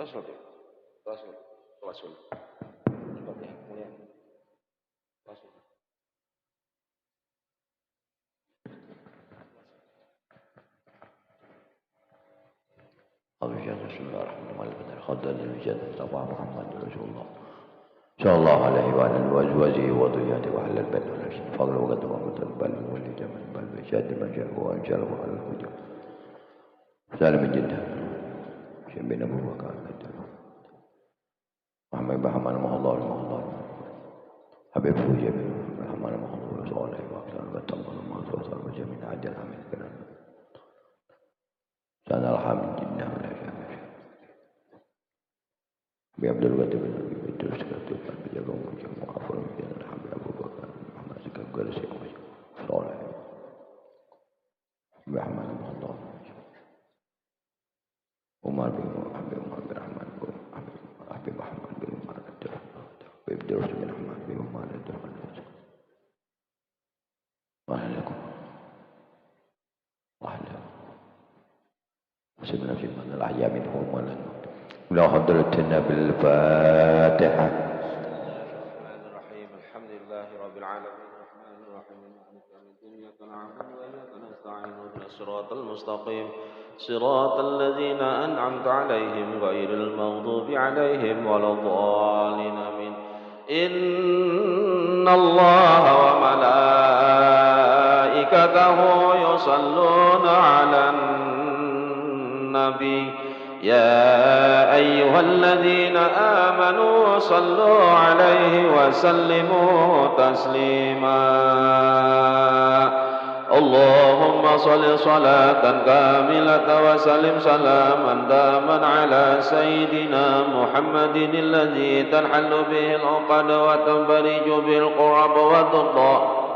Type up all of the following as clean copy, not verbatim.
Tawasul. Tawasul. Tawasul. Seperti yang mulia. Tawasul. بسم الله الرحمن الرحيم خدر الجنة طبع محمد رسول الله صلى الله عليه وعلى أزواجه وذريته وأهل البيت والحسن فضل وقدم ومتقبل ولجمع بل بشاد من جاء وإن شاء الله على الهجوم سالم جدا شبين أبو بكر محمد محمد الله حبيب فوجي محمد الله صلى الله عليه وسلم وتمر ما توصل وجميع عجل عمل كلام سنة الحمد جدا ولا شيء بيعبد الوقت بالدرس كتب بجابهم وجمع عفوا من الحمد أبو بكر محمد سكن قرسي صالح محمد الله عمر بن حبيب عمر بن رحمن حبيب محمد بن عمر بالدرس من أحمد بن عمر وأهلكم وأهلكم سيدنا في من الأحياء منهم ولن لو حضرتنا بالفاتحة. الرحمن الرحيم الحمد لله رب العالمين الرحمن الرحيم مالك يوم الدين إياك نعبد وإياك نستعين اهدنا الصراط المستقيم صراط الذين أنعمت عليهم غير المغضوب عليهم ولا الضالين آمين. إن الله وملائكته يصلون على النبي يا أيها الذين آمنوا صلوا عليه وسلموا تسليما. اللهم صل صلاة كاملة وسلم سلاما داما على سيدنا محمد الذي تنحل به العقد وتنفرج به القرب والضراء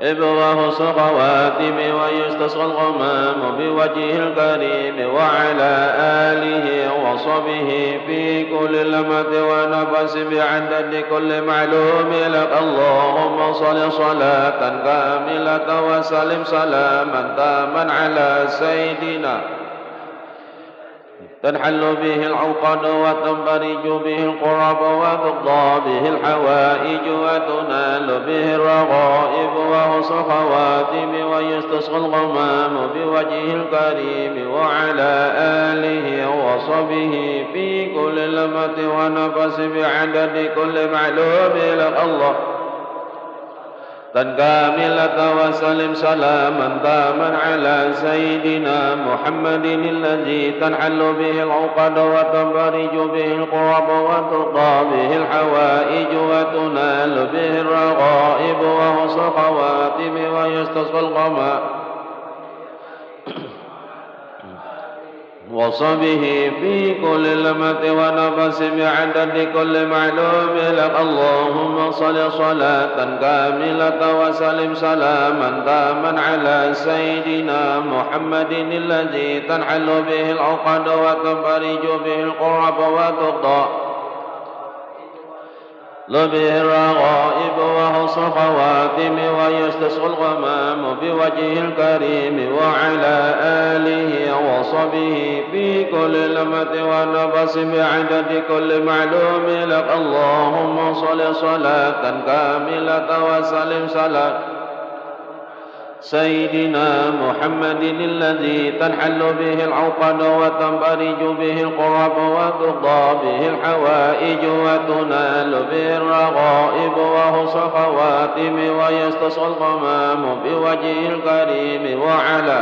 إبواه الصلواتم ويستسقى الغمام بوجهه الكريم وعلى آله وصحبه في كل لمة ونفس بعدد كل معلوم لك. اللهم صل صلاة كاملة وسلم سلاما تاما على سيدنا تنحل به العقد وتنفرج به القرب وتقضى به الحوائج وتنال به الرغائب وحسن الخواتم ويستسقى الغمام بوجهه الكريم وعلى آله وصحبه في كل لمة ونفس بعدد كل معلوم لك. الله كاملة وسلم سلاما تاما على سيدنا محمد الذي تنحل به العقد وتنفرج به القرب وتقضى به الحوائج وتنال به الرغائب وحسن الخواتم ويستسقى الغمام وصبه في كل لمة ونفس بعدد كل معلوم لك. اللهم صل صلاة كاملة وسلم سلاما تاما على سيدنا محمد الذي تنحل به العقد وتنفرج به القرب وتقضى به الرغائب وحسن الخواتم ويستسقى الغمام بوجهه الكريم وعلى آله وصحبه في كل لمة ونفس بعدد كل معلوم لك. اللهم صل صلاة كاملة وسلم سلاما سيدنا محمد الذي تنحل به العقد وتنفرج به القرب وتقضى به الحوائج وتنال به الرغائب وحسن الخواتم ويستسقى الغمام بوجهه الكريم وعلى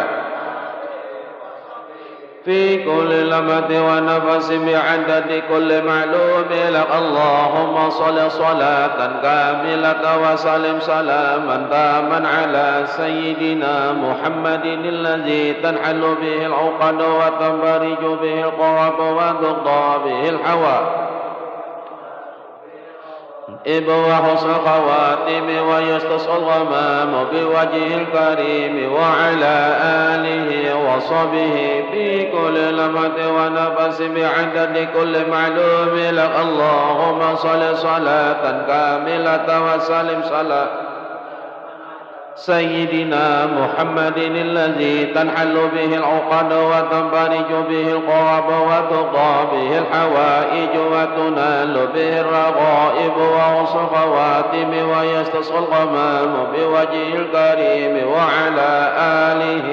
في كل لمة ونفس بعدد كل معلوم لك. اللهم صل صلاة كاملة وسلم سلاما تاما على سيدنا محمد الذي تنحل به العقد وتنفرج به القرب وتقضى به الحوائج وحسن الخواتم ويستسقى الغمام بوجهه الكريم وعلى آله وصحبه في كل لمة ونفس بعدد كل معلوم لك. اللهم صل صلاة كاملة وسلم سلاما سيدنا محمد الذي تنحل به العقد وتنفرج به القرب وتقضى به الحوائج وتنال به الرغائب وحسن الخواتم ويستسقى الغمام بوجهه الكريم وعلى آله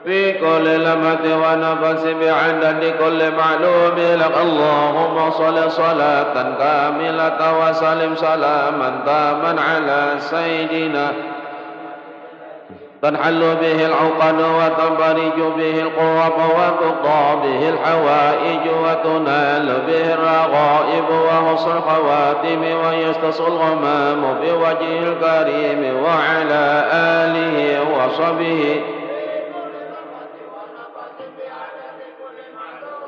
في كل لمة ونفس بعدد كل معلوم لك. اللهم صل صلاة كاملة وسلم سلاما تاما على سيدنا تنحل به العقد وتنفرج به القرب وتقضى به الحوائج وتنال به الرغائب وحسن الخواتم ويستسقى الغمام بوجهه الكريم وعلى آله وصحبه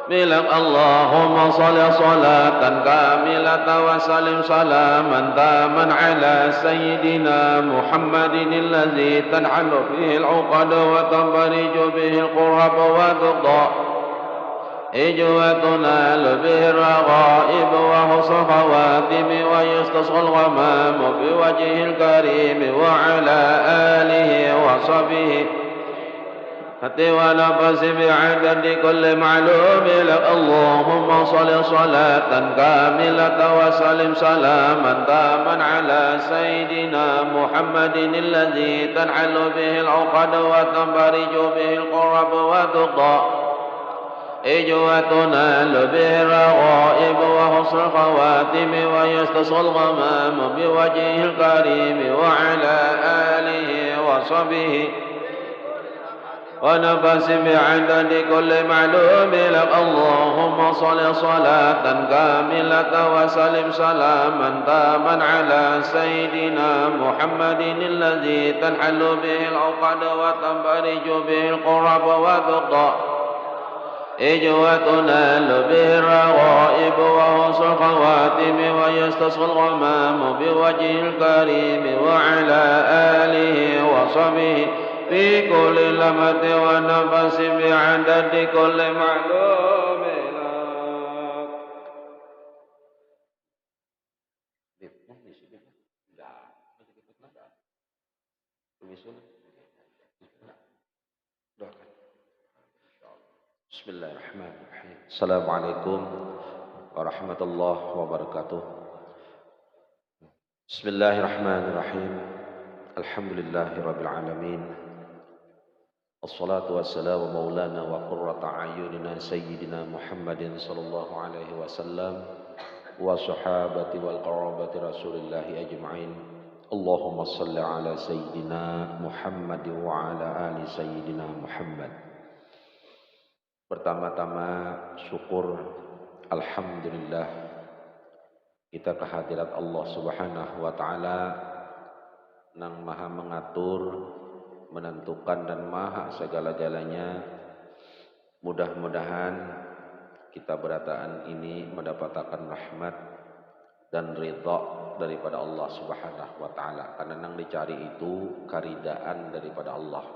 بلغ. اللهم صل صلاة كاملة وسلم سلاما تاما على سيدنا محمد الذي تنحل فيه العقد وتنفرج به القرب وتقضى وتنال به الرغائب وحسن الخواتم ويستسقى الغمام بوجهه الكريم وعلى آله وصحبه حتى ونفس بعدد كل معلوم لك. اللهم صل صلاة كاملة وسلم سلاما تاما على سيدنا محمد الذي تنحل به العقد وتنفرج به القرب وتقضى وتنال به الرغائب وحسن الخواتم ويستسقى الغمام بوجهه الكريم وعلى آله وصحبه ونفس بعدد كل معلوم لك. اللهم صل صلاة كاملة وسلم سلاما تاما على سيدنا محمد الذي تنحل به العقد وتنفرج به القرب وتقضى وتنال به الرغائب وحسن الخواتم ويستسقى الغمام بوجهه الكريم وعلى آله وصحبه في كل لمة ونفس بعدد كل معلوم Bismillahirrahmanirrahim. Assalamualaikum warahmatullahi wabarakatuh. Bismillahirrahmanirrahim. Alhamdulillahirabbil alamin. Assalatu wassalamu maulana wa qurrata a'yunina sayyidina Muhammadin sallallahu alaihi wasallam wa sahabati wal qarabati rasulillahi ajma'in. Allahumma salli ala sayyidina Muhammad wa ala ali sayyidina Muhammad. Pertama-tama syukur alhamdulillah kita kehadirat Allah Subhanahu wa taala nang maha mengatur, menentukan dan maha segala-galanya. Mudah-mudahan kita berataan ini mendapatkan rahmat dan ridha daripada Allah Subhanahu wa taala, karena yang dicari itu karidaan daripada Allah.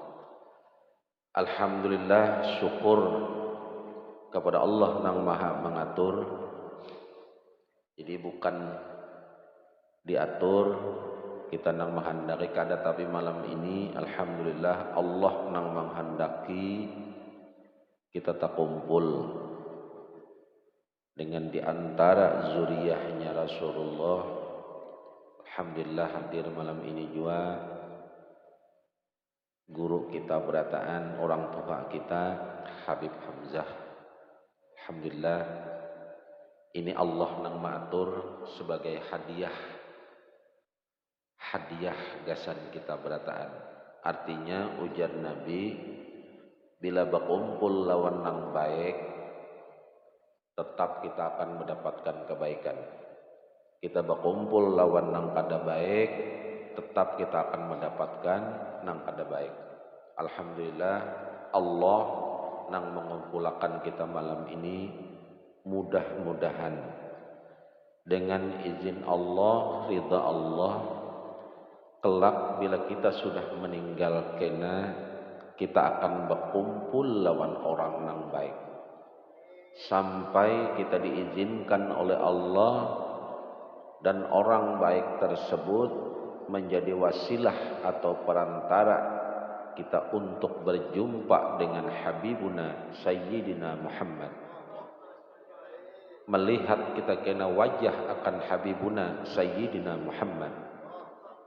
Alhamdulillah, syukur kepada Allah yang maha mengatur. Jadi bukan diatur, kita nang menghendaki kada, tapi malam ini alhamdulillah Allah nang menghendaki kita tak kumpul dengan diantara zuriyahnya Rasulullah. Alhamdulillah hadir malam ini juga guru kita berataan, orang tua kita Habib Hamzah. Alhamdulillah ini Allah nang mengatur sebagai hadiah gasan kita berataan. Artinya ujar Nabi, bila berkumpul lawan nang baik, tetap kita akan mendapatkan kebaikan. Kita berkumpul lawan nang kada baik, tetap kita akan mendapatkan nang kada baik. Alhamdulillah Allah nang mengumpulkan kita malam ini, mudah-mudahan dengan izin Allah, ridha Allah, kelak bila kita sudah meninggal kena, kita akan berkumpul lawan orang nang baik sampai kita diizinkan oleh Allah dan orang baik tersebut menjadi wasilah atau perantara kita untuk berjumpa dengan Habibuna Sayyidina Muhammad, melihat kita kena wajah akan Habibuna Sayyidina Muhammad,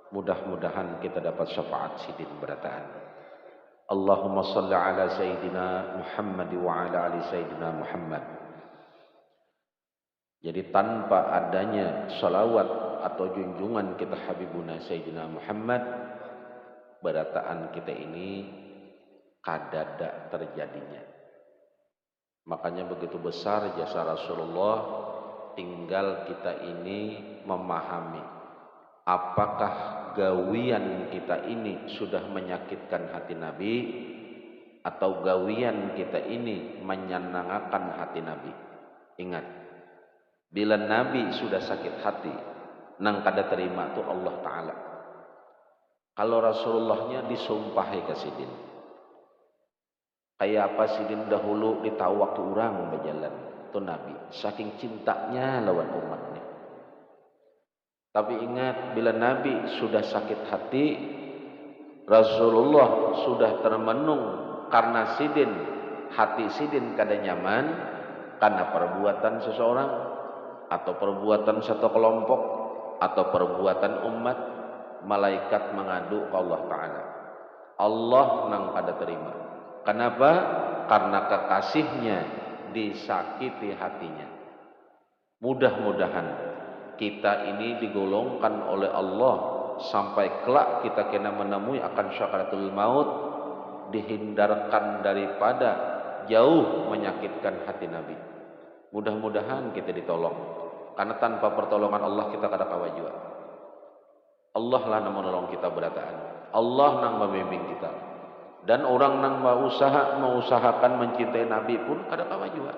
mudah-mudahan kita dapat syafaat sidin berataan. Allahumma salli ala Sayyidina Muhammad wa ala ali Sayyidina Muhammad. Jadi tanpa adanya salawat atau junjungan kita Habibuna Sayyidina Muhammad, berataan kita ini kadada terjadinya. Makanya begitu besar jasa Rasulullah, tinggal kita ini memahami apakah gawian kita ini sudah menyakitkan hati Nabi atau gawian kita ini menyenangkan hati Nabi. Ingat, bila Nabi sudah sakit hati, nang kada terima tu Allah Ta'ala. Kalau Rasulullahnya disumpahi ke sidin, kayak apa sidin dahulu ditahu waktu orang berjalan tu Nabi, saking cintanya lawan umatnya. Tapi ingat, bila Nabi sudah sakit hati, Rasulullah sudah termenung karena sidin, hati sidin kada nyaman karena perbuatan seseorang atau perbuatan satu kelompok atau perbuatan umat. Malaikat mengadu ke Allah Ta'ala. Allah nang kada terima. Kenapa? Karena kekasihnya disakiti hatinya. Mudah-mudahan kita ini digolongkan oleh Allah sampai kelak kita kena menemui akan syakaratul maut, dihindarkan daripada jauh menyakitkan hati Nabi. Mudah-mudahan kita ditolong, karena tanpa pertolongan Allah kita kada kawa jua. Allah lah yang menolong kita berataan, Allah yang membimbing kita. Dan orang yang mengusahakan mencintai Nabi pun kada kawa jua,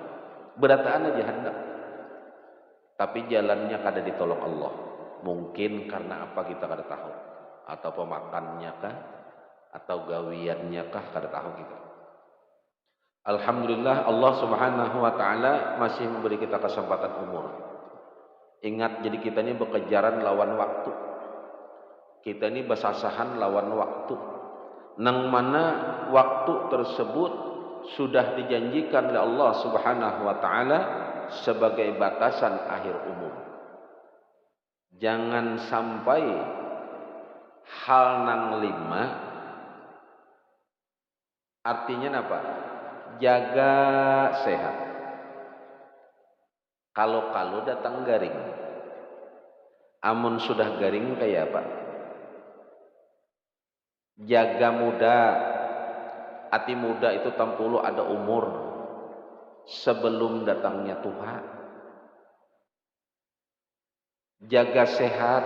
berataan aja hendak. Tapi jalannya kada ditolong Allah. Mungkin karena apa kita kada tahu, atau pemakannya kah, atau gawiannya kah, kada tahu kita. Alhamdulillah Allah Subhanahu wa Ta'ala masih memberi kita kesempatan umur. Ingat, jadi kita ini berkejaran lawan waktu. Kita ini bersasahan lawan waktu. Nang mana waktu tersebut sudah dijanjikan oleh Allah Subhanahu wa Ta'ala sebagai batasan akhir umur. Jangan sampai hal nang lima, artinya apa? Jaga sehat. Kalau datang garing, amun sudah garing kayak apa? Jaga muda. Hati muda itu tampulu ada umur sebelum datangnya tua. Jaga sehat,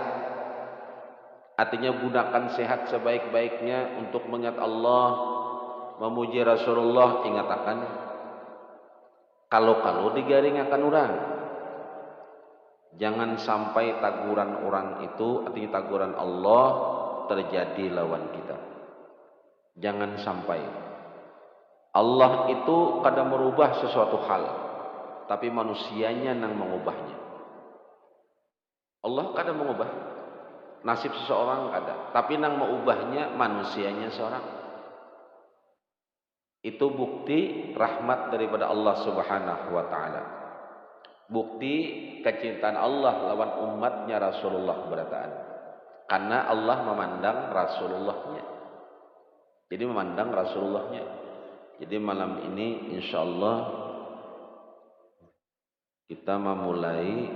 artinya gunakan sehat sebaik-baiknya untuk mengingat Allah, memuji Rasulullah. Ingat akan kalau digaring akan orang. Jangan sampai taguran orang itu, artinya taguran Allah, terjadi lawan kita. Jangan sampai. Allah itu kadang merubah sesuatu hal, tapi manusianya yang mengubahnya. Allah kadang mengubah nasib seseorang ada, tapi yang mengubahnya manusianya seorang. Itu bukti rahmat daripada Allah Subhanahu wa Ta'ala. Bukti kecintaan Allah lawan umatnya Rasulullah berataan. Karena Allah memandang Rasulullahnya. Jadi memandang Rasulullahnya. Jadi malam ini insya Allah kita memulai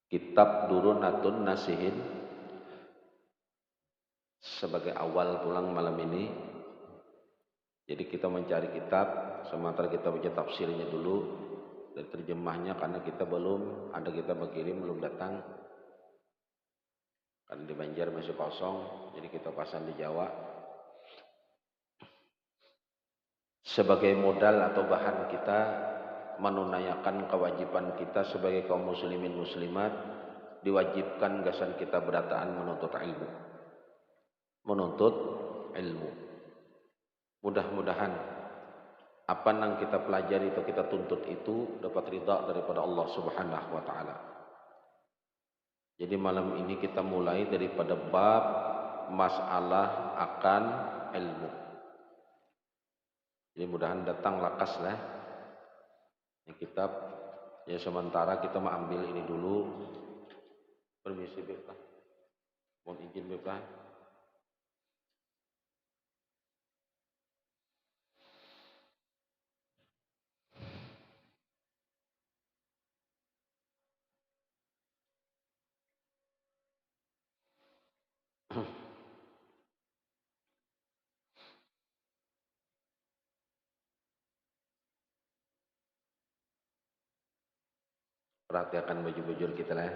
kitab Durunatun Nasihin sebagai awal pulang malam ini. Jadi kita mencari kitab, sementara kita baca tafsirnya dulu dan terjemahnya, karena kita belum ada, kita berkirim belum datang. Karena di Banjar masih kosong, jadi kita pasang di Jawa sebagai modal atau bahan kita menunaikan kewajiban kita sebagai kaum muslimin muslimat. Diwajibkan gasan kita berataan menuntut ilmu. Mudah-mudahan apa yang kita pelajari atau kita tuntut itu dapat ridha daripada Allah Subhanahu wa Ta'ala. Jadi malam ini kita mulai daripada bab masalah akan ilmu. Jadi mudahan datang lakas lah. Ini kitab ya, sementara kita mau ambil ini dulu. Permisi Bapak. Mohon izin Bapak. Perhatikan baju-baju kita lah.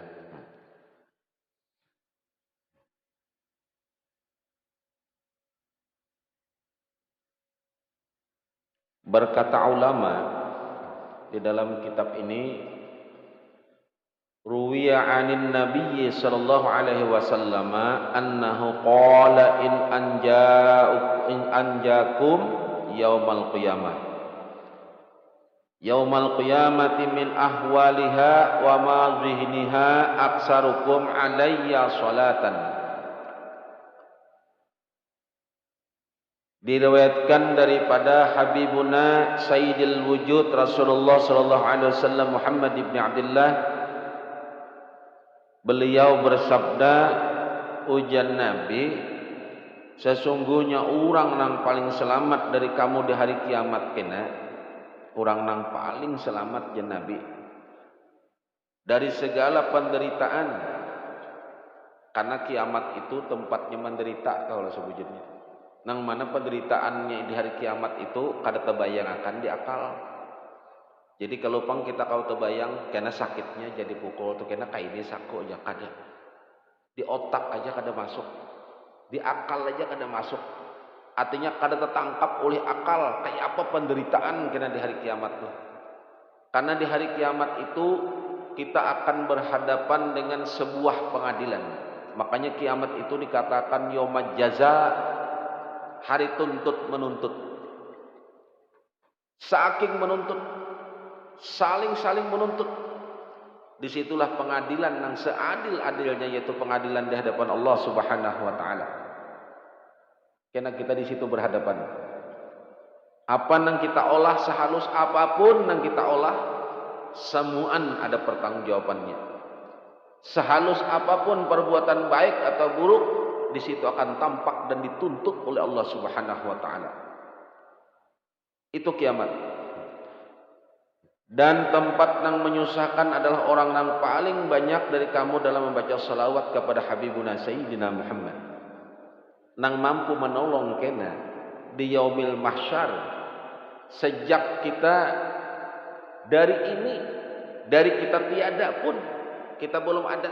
Berkata ulama di dalam kitab ini, ruwiya 'anin nabiyyi sallallahu alaihi wasallam annahu qala in anjakum yaumal qiyamati min ahwaliha wa ma zihniha aksarukum alayya salatan. Diriwayatkan daripada Habibuna Sayyidil Wujud Rasulullah sallallahu alaihi wasallam Muhammad ibn Abdullah, beliau bersabda, ujan Nabi, sesungguhnya orang yang paling selamat dari kamu di hari kiamat kena, orang yang paling selamat ya Nabi dari segala penderitaan, karena kiamat itu tempatnya menderita kalau sebujurnya. Nang mana penderitaannya di hari kiamat itu kada terbayang akan di akal. Jadi kalau pang kita kau terbayang kena sakitnya jadi pukul tuh kena kayak ini sako aja kada. Di otak aja kada masuk. Di akal aja kada masuk. Artinya kada tertangkap oleh akal kayak apa penderitaan kena di hari kiamat tuh. Karena di hari kiamat itu kita akan berhadapan dengan sebuah pengadilan. Makanya kiamat itu dikatakan yaumul jaza, hari tuntut menuntut. Saking menuntut, saling menuntut. Disitulah pengadilan yang seadil-adilnya, yaitu pengadilan di hadapan Allah Subhanahu wa taala. Karena kita di situ berhadapan. Apa yang kita olah, sehalus apapun yang kita olah, semuaan ada pertanggungjawabannya. Sehalus apapun perbuatan baik atau buruk, di situ akan tampak dan dituntut oleh Allah Subhanahu wa taala. Itu kiamat. Dan tempat yang menyusahkan adalah orang yang paling banyak dari kamu dalam membaca salawat kepada Habibuna Sayyidina Muhammad, nang mampu menolong kena di yaumil mahsyar. Sejak kita dari kita tiada pun kita belum ada,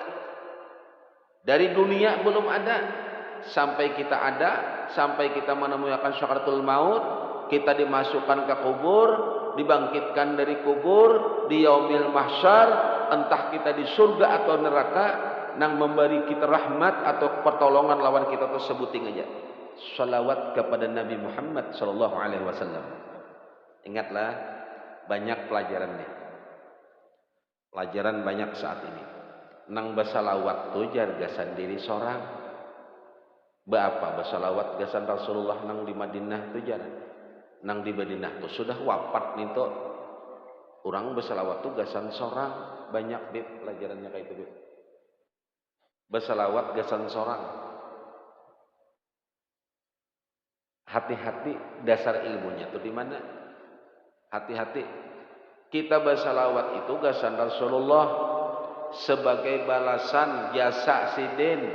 dari dunia belum ada, sampai kita ada, sampai kita menemui akan syakaratul maut, kita dimasukkan ke kubur, dibangkitkan dari kubur di yaumil mahsyar, entah kita di surga atau neraka, nang memberi kita rahmat atau pertolongan lawan kita tersebuting aja salawat kepada Nabi Muhammad sallallahu alaihi wasallam. Ingatlah, banyak pelajarannya. Pelajaran banyak saat ini. Nang basalawat tu jarga sendiri sorang. Berapa basalawat gasan Rasulullah nang di Madinah tu jar. Nang di Madinah tu sudah wafat nih tu. Orang basalawat tu gasan sorang. Banyak bib pelajarannya kayak itu bib. Basalawat gasan sorang. Hati-hati dasar ilmunya tu di mana? Hati-hati. Kita basalawat itu gasan Rasulullah sebagai balasan jasa sidin,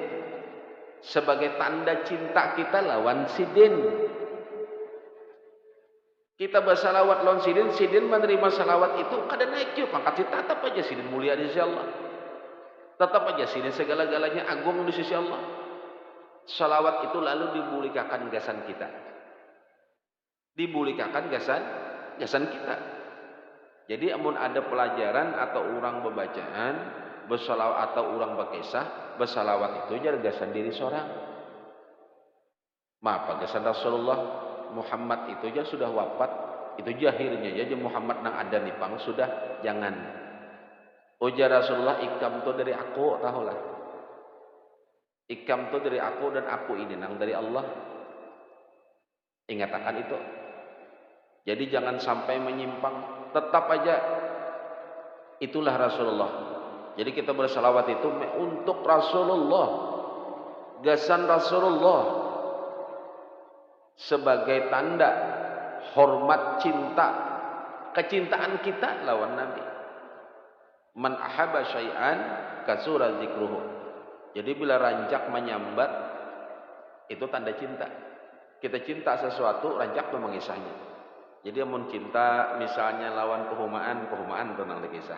sebagai tanda cinta kita lawan sidin. Kita bersalawat lawan sidin, sidin menerima salawat itu kada naik juga pangkat, tetap aja sidin mulia di sisi Allah, tetap aja sidin segala-galanya agung di sisi Allah. Salawat itu lalu dibulikakan gasan kita, dibulikakan gasan kita. Jadi amun ada pelajaran atau orang bebacaan bersalawat atau orang berkisah, bersalawat itu jarga sendiri seorang. Maaf, gasan Rasulullah Muhammad itu aja sudah wafat, itu jahirnya aja Muhammad nang ada nih pang sudah jangan. Ujar Rasulullah, ikam tu dari aku tahulah. Ikam itu dari aku dan aku ini nang dari Allah. Ingat akan itu. Jadi jangan sampai menyimpang. Tetap aja itulah Rasulullah. Jadi kita bersalawat itu untuk Rasulullah, gasan Rasulullah, sebagai tanda hormat cinta, kecintaan kita lawan Nabi. Man ahaba syai'an kasura zikruhu. Jadi bila rancak menyambat itu tanda cinta. Kita cinta sesuatu, rancak memang kisahnya. Jadi amun cinta misalnya lawan kehumaan tentang kisah.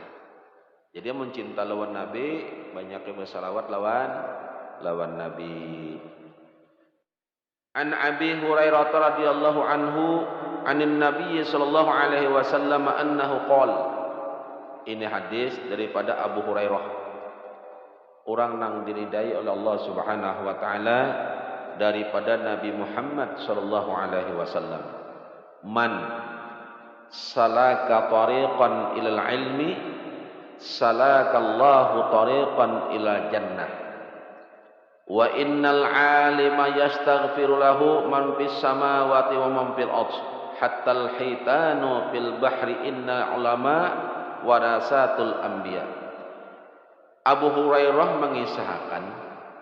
Jadi amun cinta lawan Nabi, banyak yang bersalawat lawan Nabi. An Abi Hurairah radhiyallahu anhu anin Nabi sallallahu alaihi wasallam annahu qala. Ini hadis daripada Abu Hurairah. Orang nang diridai oleh Allah Subhanahu wa taala daripada Nabi Muhammad sallallahu alaihi wasallam. Man salaka tariqan ilal ilmi salakallahu tariqan ilal jannah. Wa innal alima yastaghfiru lahu man fis samawati wa man fil ardh hatta al hitanu fil bahri inna ulama warasatul anbiya. Abu Hurairah mengisahkan,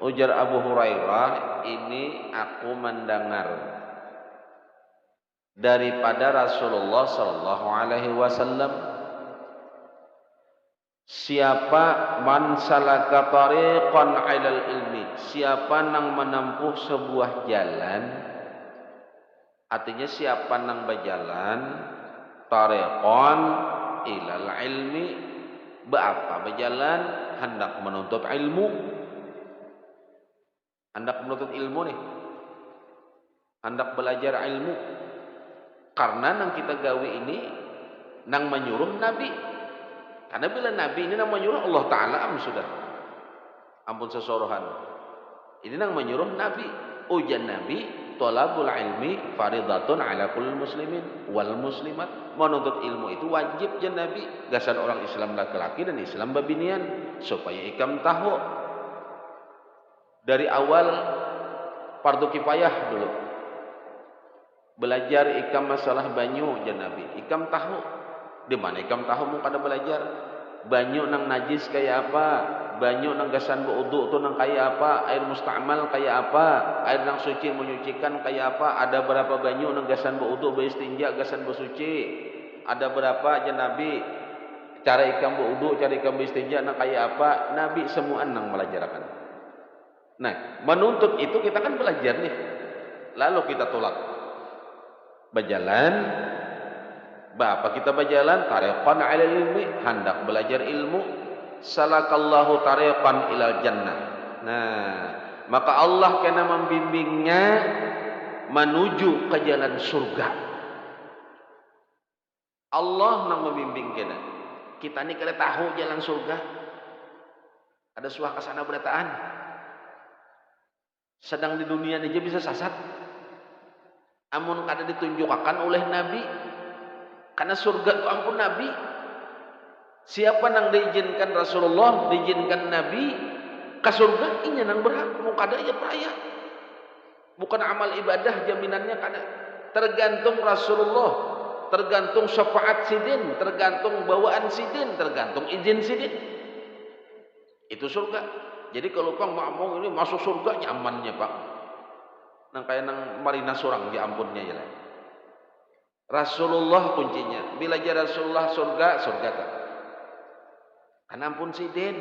ujar Abu Hurairah, ini aku mendengar daripada Rasulullah sallallahu alaihi wasallam, siapa man salaka tariqan ilal ilmi, siapa nang menempuh sebuah jalan, artinya siapa nang berjalan tariqan ilal ilmi, berapa berjalan hendak menuntut ilmu, hendak menuntut ilmu nih, hendak belajar ilmu. Karena nang kita gawe ini nang menyuruh Nabi. Karena bila Nabi ini nang menyuruh Allah Ta'ala sudah. Ampun sesorohan. Ini nang menyuruh Nabi. Ujian Nabi, thalabul ilmi faridatun ala kulli muslimin wal muslimat. Menuntut ilmu itu wajib jan Nabi. Gasan orang Islam laki-laki dan Islam babinian. Supaya ikam tahu. Dari awal fardu kifayah dulu. Belajar ikam masalah banyu jan Nabi. Ikam tahu. Di mana ikam tahu mau kada belajar? Banyu nang najis kayak apa? Banyu nang gasan berwudu tu nang kayak apa? Air musta'mal kayak apa? Air nang suci menyucikan kayak apa? Ada berapa banyu nang gasan berwudu, beristinja, gasan bersuci? Ada berapa jan Nabi? Cara ikam berwudu, cara ikam beristinja nang kayak apa? Nabi semua nang melajarakan. Nah, menuntut itu kita kan belajar nih. Lalu kita tolak. Berjalan, Bapak kita berjalan tariqan ala ilmi, hendak belajar ilmu, salakallahu tariqan ilal jannah. Nah, maka Allah kena membimbingnya menuju ke jalan surga. Allah nang membimbing kena. Kita ni kada tahu jalan surga. Ada suah kesana berataan. Sedang di dunia aja bisa sasat. Amun kada ditunjukkan oleh Nabi. Karena surga itu ampun Nabi. Siapa nang diizinkan Rasulullah, diizinkan Nabi ke surga, ini nang berhak. Mau kada ya peraya. Bukan amal ibadah jaminannya kada. Tergantung Rasulullah, tergantung syafaat sidin, tergantung bawaan sidin, tergantung izin sidin. Itu surga. Jadi kalau kau mau ini masuk surga nyamannya Pak. Nang kayak nang marina surang diampunnya ya lah. Rasulullah kuncinya. Bila jadi Rasulullah surga tak. Karena ampun sidin.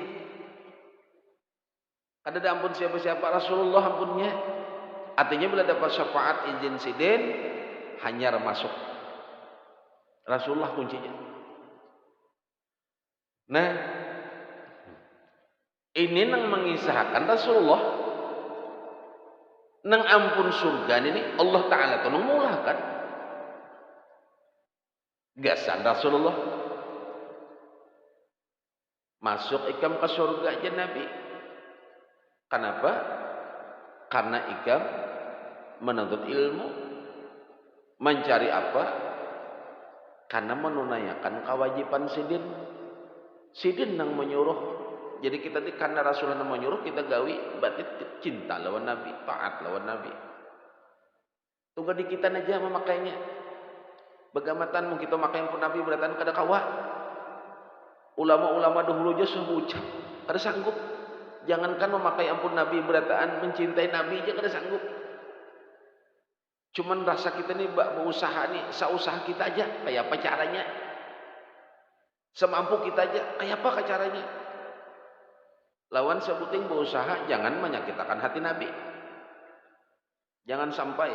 Kada ada ampun siapa-siapa, Rasulullah ampunnya. Artinya bila dapat syafaat izin sidin, hanya masuk. Rasulullah kuncinya. Nah, ini nang mengisahkan Rasulullah. Nang ampun surga ini Allah Ta'ala itu nang mulahkan. Gasan Rasulullah masuk ikam ke surga aja Nabi. Kenapa? Karena ikam menuntut ilmu, mencari apa? Karena menunaikan kewajiban sidin. Sidin nang menyuruh Jadi kita ini karena Rasulullah menyuruh kita gawi, berarti cinta lawan Nabi, taat lawan Nabi. Tunggu di kita aja memakainya. Begamatan kita makai pun Nabi beratan kada kawa. Ulama-ulama dahulu aja sudah ucap, kada sanggup. Jangankan memakai ampun Nabi berataan, mencintai Nabi aja kada sanggup. Cuman rasa kita nih berusaha nih, seusaha kita aja, kayak apa caranya? Semampu kita aja, kayak apa caranya? Lawan sebuting berusaha, jangan menyakitkan hati Nabi. Jangan sampai.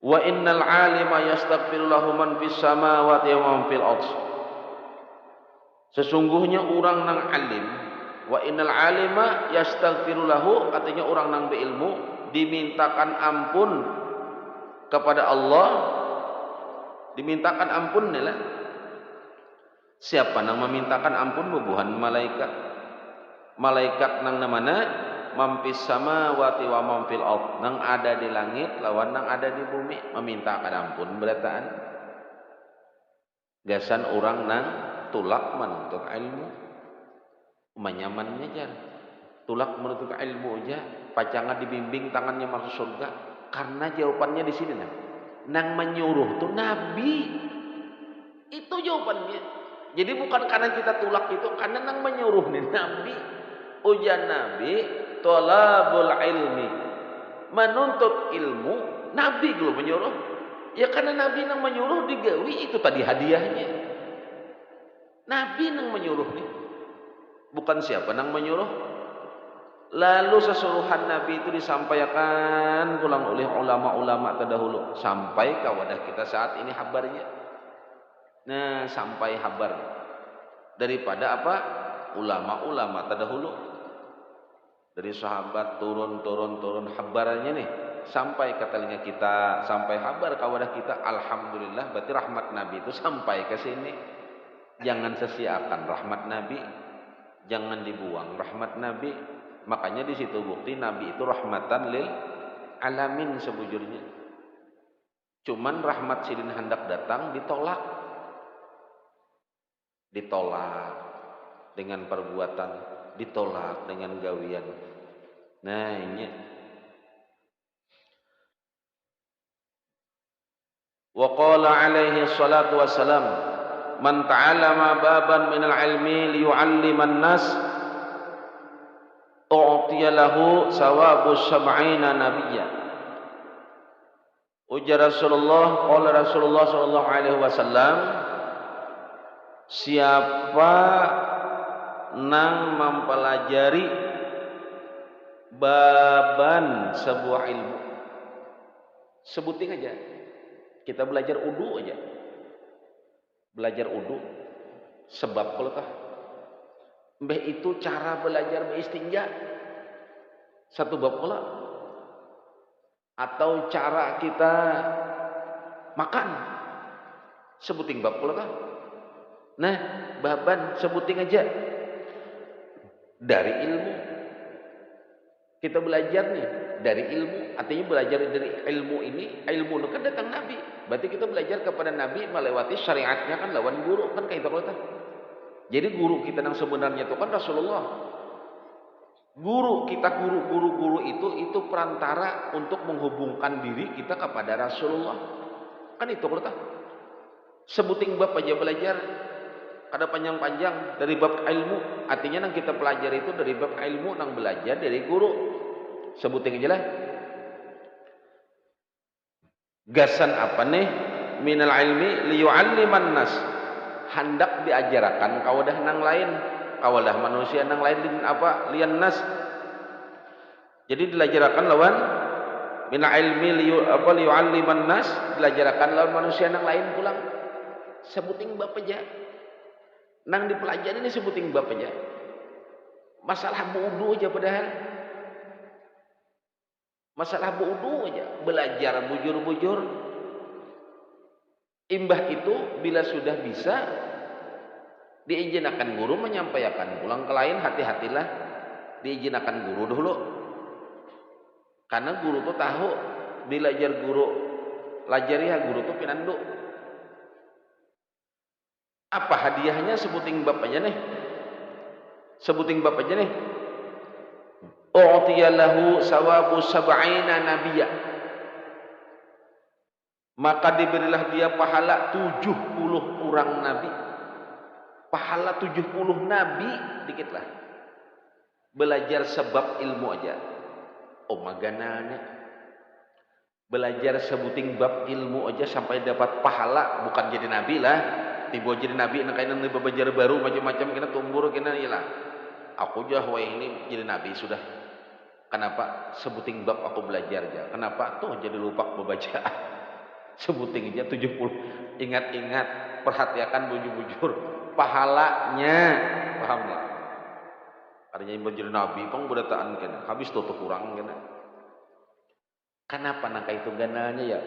Wa innal alima yastaghfiru lahu man fis samawati wa man fil ardh. Sesungguhnya orang nang alim, wa innal alima yastaghfiru lahu, artinya orang nang berilmu dimintakan ampun kepada Allah, dimintakan ampun nih. Siapa nang memintakan ampun? Bubuhan malaikat. Malaikat nang namana mampis samawati wa mampil ard, nang ada di langit lawan nang ada di bumi memintakan ampun berataan. Gasan orang nang tulak menuntut ilmu, menyamannya jan tulak menuntut ilmu aja, pacangan dibimbing tangannya masuk surga. Karena jawabannya di sini nang menyuruh tuh Nabi, itu jawabannya. Jadi bukan karena kita tulak itu, karena nang menyuruh nih Nabi. Ujian Nabi thalabul ilmi, menuntut ilmu, Nabi kalau menyuruh. Ya karena Nabi nang menyuruh digawi, itu tadi hadiahnya. Nabi nang menyuruh nih, bukan siapa nang menyuruh. Lalu sesuruhan Nabi itu disampaikan pulang oleh ulama-ulama terdahulu sampai ke wadah kita saat ini habarnya. Nah, sampai habar daripada apa? Ulama-ulama terdahulu. Dari sahabat turun habarannya nih sampai ke telinga kita, sampai habar ke wadah kita. Alhamdulillah, berarti rahmat Nabi itu sampai ke sini. Jangan sia-siakan rahmat Nabi, jangan dibuang rahmat Nabi. Makanya di situ bukti Nabi itu rahmatan lil alamin sebujurnya. Cuman rahmat silin hendak datang ditolak dengan perbuatan, ditolak dengan gawian. Nah ini wa qala alaihi salatu wassalam, man ta'allama baban minal ilmi liyu'alliman nas u'tiya lahu sawabu sab'ina nabiyya. Ujar Rasulullah, qala Rasulullah sallallahu alaihi wasallam, siapa nang mempelajari baban sebuah ilmu, sebutin aja, kita belajar udu aja, belajar udu sebab kulkah mbah itu cara belajar beristinja satu bab pula, atau cara kita makan sebutin bab pula kah. Nah, baban sebutin aja dari ilmu. Kita belajar nih dari ilmu, artinya belajar dari ilmu ini, ilmu itu kan datang Nabi. Berarti kita belajar kepada Nabi melewati syariatnya kan lawan guru kan kayak itu. Jadi guru kita yang sebenarnya itu kan Rasulullah. Guru kita, guru itu perantara untuk menghubungkan diri kita kepada Rasulullah. Kan itu kalau sebutin bab aja belajar. Ada panjang-panjang dari bab ilmu, artinya nang kita pelajari itu dari bab ilmu, nang belajar dari guru. Sebutin aja lah. Gasan apa nih? Minal ilmi liyu'alliman nas, hendak diajarkan kawadah nang lain, kawadah manusia nang lain din apa? Lian nas. Jadi diajarkan lawan minal ilmi liyu'alliman nas, diajarkan lawan manusia nang lain pulang. Sebutin bab aja. Nang dipelajari ini sebutin bab aja. Masalah wudu aja padahal. Masalah wudu aja, belajar bujur-bujur. Imbah itu bila sudah bisa diizinkan guru menyampaikan pulang ke lain, hati-hatilah diizinkan guru dulu. Karena guru tuh tahu bila ajar guru lajari ya guru tuh pinandu. Apa hadiahnya? Sebuting bab aja nih. Sebuting bab aja nih. U'tiyalahu sawabu sab'ina nabiyya. Maka diberilah dia pahala 70 orang nabi. Pahala 70 nabi, dikitlah. Belajar sebab ilmu aja. Oh magananya. Belajar sebuting bab ilmu aja sampai dapat pahala, bukan jadi nabi lah. Tiba jadi nabi, nak kainan belajar baru macam-macam kena tumbur kena iyalah. Aku jah wah ini jadi nabi sudah. Kenapa? Sebuting bab aku belajar aja. Kenapa? Tuh jadi lupa membaca. Sebuting aja 70. Ingat-ingat, perhatikan bujur-bujur pahalanya, paham lah. Artinya yang menjadi nabi pun berdataan kena. Habis tuh kurang kena. Kenapa nangka itu gananya ya?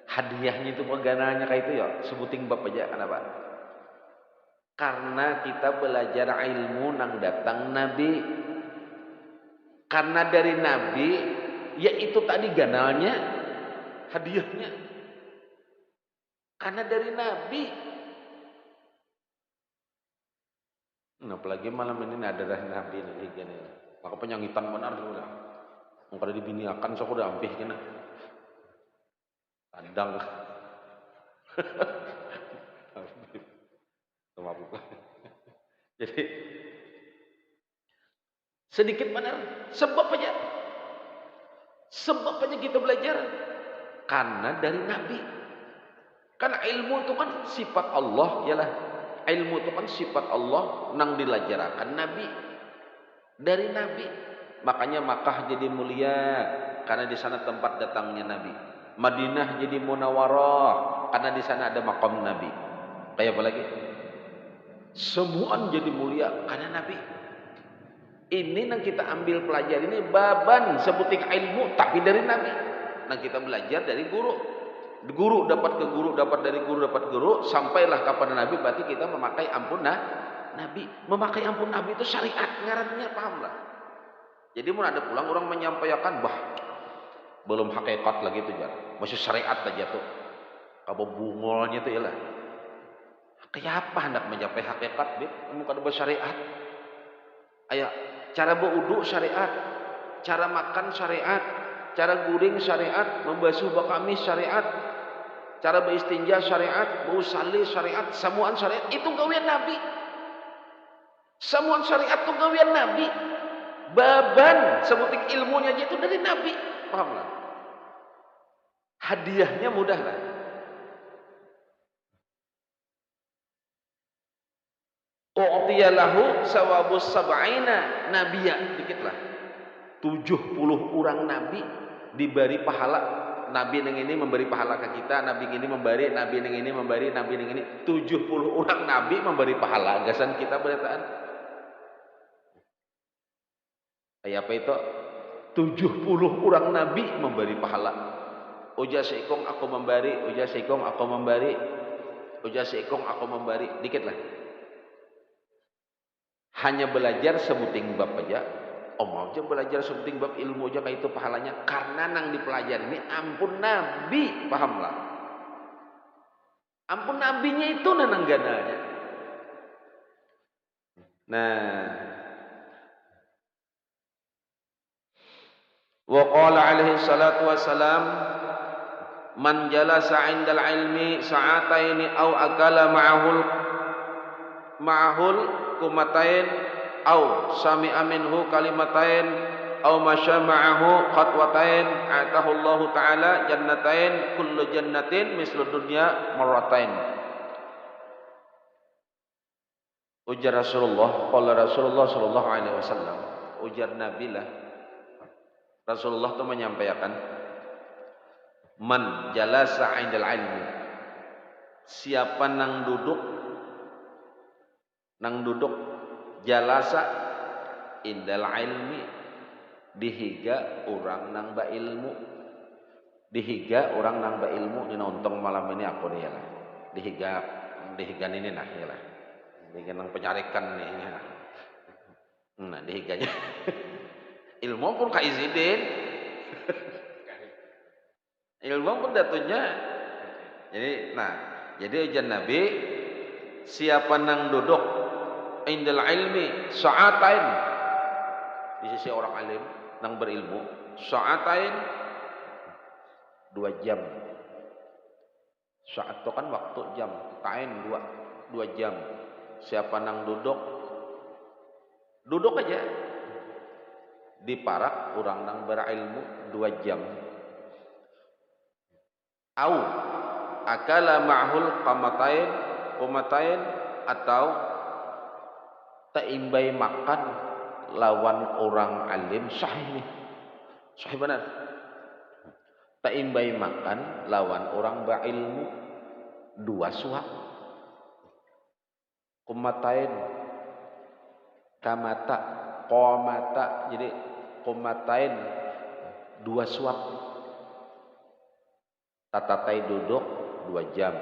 Hadiahnya itu gananya kayak itu ya. Sebuting bab aja. Kenapa? Karena kita belajar ilmu nang datang nabi. Karena dari nabi, ya itu tadi ganalnya, hadiahnya. Karena dari nabi. Nah, apalagi malam ini ada dari nabi nih gini. Maka penyangitan benar dulu lah. Kalau dibiniakan sok udah ampih kena. Tandang. Jadi sedikit benar sebab aja. Sebab aja kita belajar karena dari nabi. Karena ilmu itu kan sifat Allah, yalah. Ilmu itu kan sifat Allah nang dilajarakan nabi. Dari nabi. Makanya Makkah jadi mulia karena di sana tempat datangnya nabi. Madinah jadi munawarah karena di sana ada makam nabi. Kayak apa lagi? Semuaan jadi mulia karena nabi. Ini yang kita ambil pelajari ini baban sebuting ilmu tapi dari nabi. Nah kita belajar dari guru. Guru dapat ke guru, dapat dari guru, dapat guru, sampailah kepada nabi. Berarti kita memakai ampun nabi. Memakai ampun nabi itu syariat ngarannya, paham lah. Jadi mau ada pulang orang menyampaikan belum hakikat lagi tuh jar. Masih syariat aja tuh. Kabo bungolnya tuh ya lah. Kayak apa hendak mencapai hakikat, Bib? Kamu kada bersyariat. Ayo, cara berwudu syariat, cara makan syariat, cara guring syariat, membasuh bakamis syariat, cara beristinja syariat, berusalli syariat, semuaan syariat itu gawian nabi. Semuaan syariat itu gawian nabi. Baban sebuting ilmunya aja itu dari nabi, paham lah. Hadiahnya mudah lah. U'tiyalahu sawabus sab'ina nabiyya, dikit lah. 70 orang nabi diberi pahala. Nabi yang ini memberi pahala ke kita, nabi ini memberi, nabi yang ini memberi, nabi yang ini 70 orang nabi memberi pahala. Gasan kita berataan. Kayak apa itu? 70 orang nabi memberi pahala. Uja seikong aku memberi, uja seikong aku memberi, uja seikong aku memberi. Dikit lah. Hanya belajar sebuting bab aja. Om aja belajar sebuting bab ilmu aja kayak itu pahalanya. Karena nang dipelajari ini ampun nabi, paham lah. Ampun nabinya itu nanang gananya. Nah, wa qala alaihi salatu wassalam man jalasa 'indal ilmi sa'ataini aw akala ma'ahul kumatain aw sami'a minhu kalimatain aw masya ma'ahu khatwatain atahu Allah taala jannatain kullu jannatin mislu dunya marratain. Ujar Rasulullah, qala Rasulullah sallallahu alaihi wasallam, ujar Nabi lah Rasulullah itu menyampaikan man jalasa 'indal ilmi, siapa nang duduk jalasa indal ilmi, dihiga orang nang ba ilmu, dihiga orang nang ba ilmu. Ini nonton malam ini aku dia lah dihiga ini nah ya lah, dihiga nang penyarikan nih ya. Nah dihiganya ilmu pun kaizidin ilmu pun datunya. Jadi ujian Nabi siapa nang duduk indal ilmi sa'atain di sisi orang alim nang berilmu sa'atain 2 jam. Saat itu kan waktu jam, tain 2 jam. Siapa nang duduk aja di parak orang nang berilmu 2 jam. Au akala ma'hul qamatain atau taimbai makan lawan orang alim sahih nih. Sahih benar. Taimbai makan lawan orang berilmu 2 suap. Qamatain qamata jadi qamatain 2 suap. Tatatai duduk 2 jam.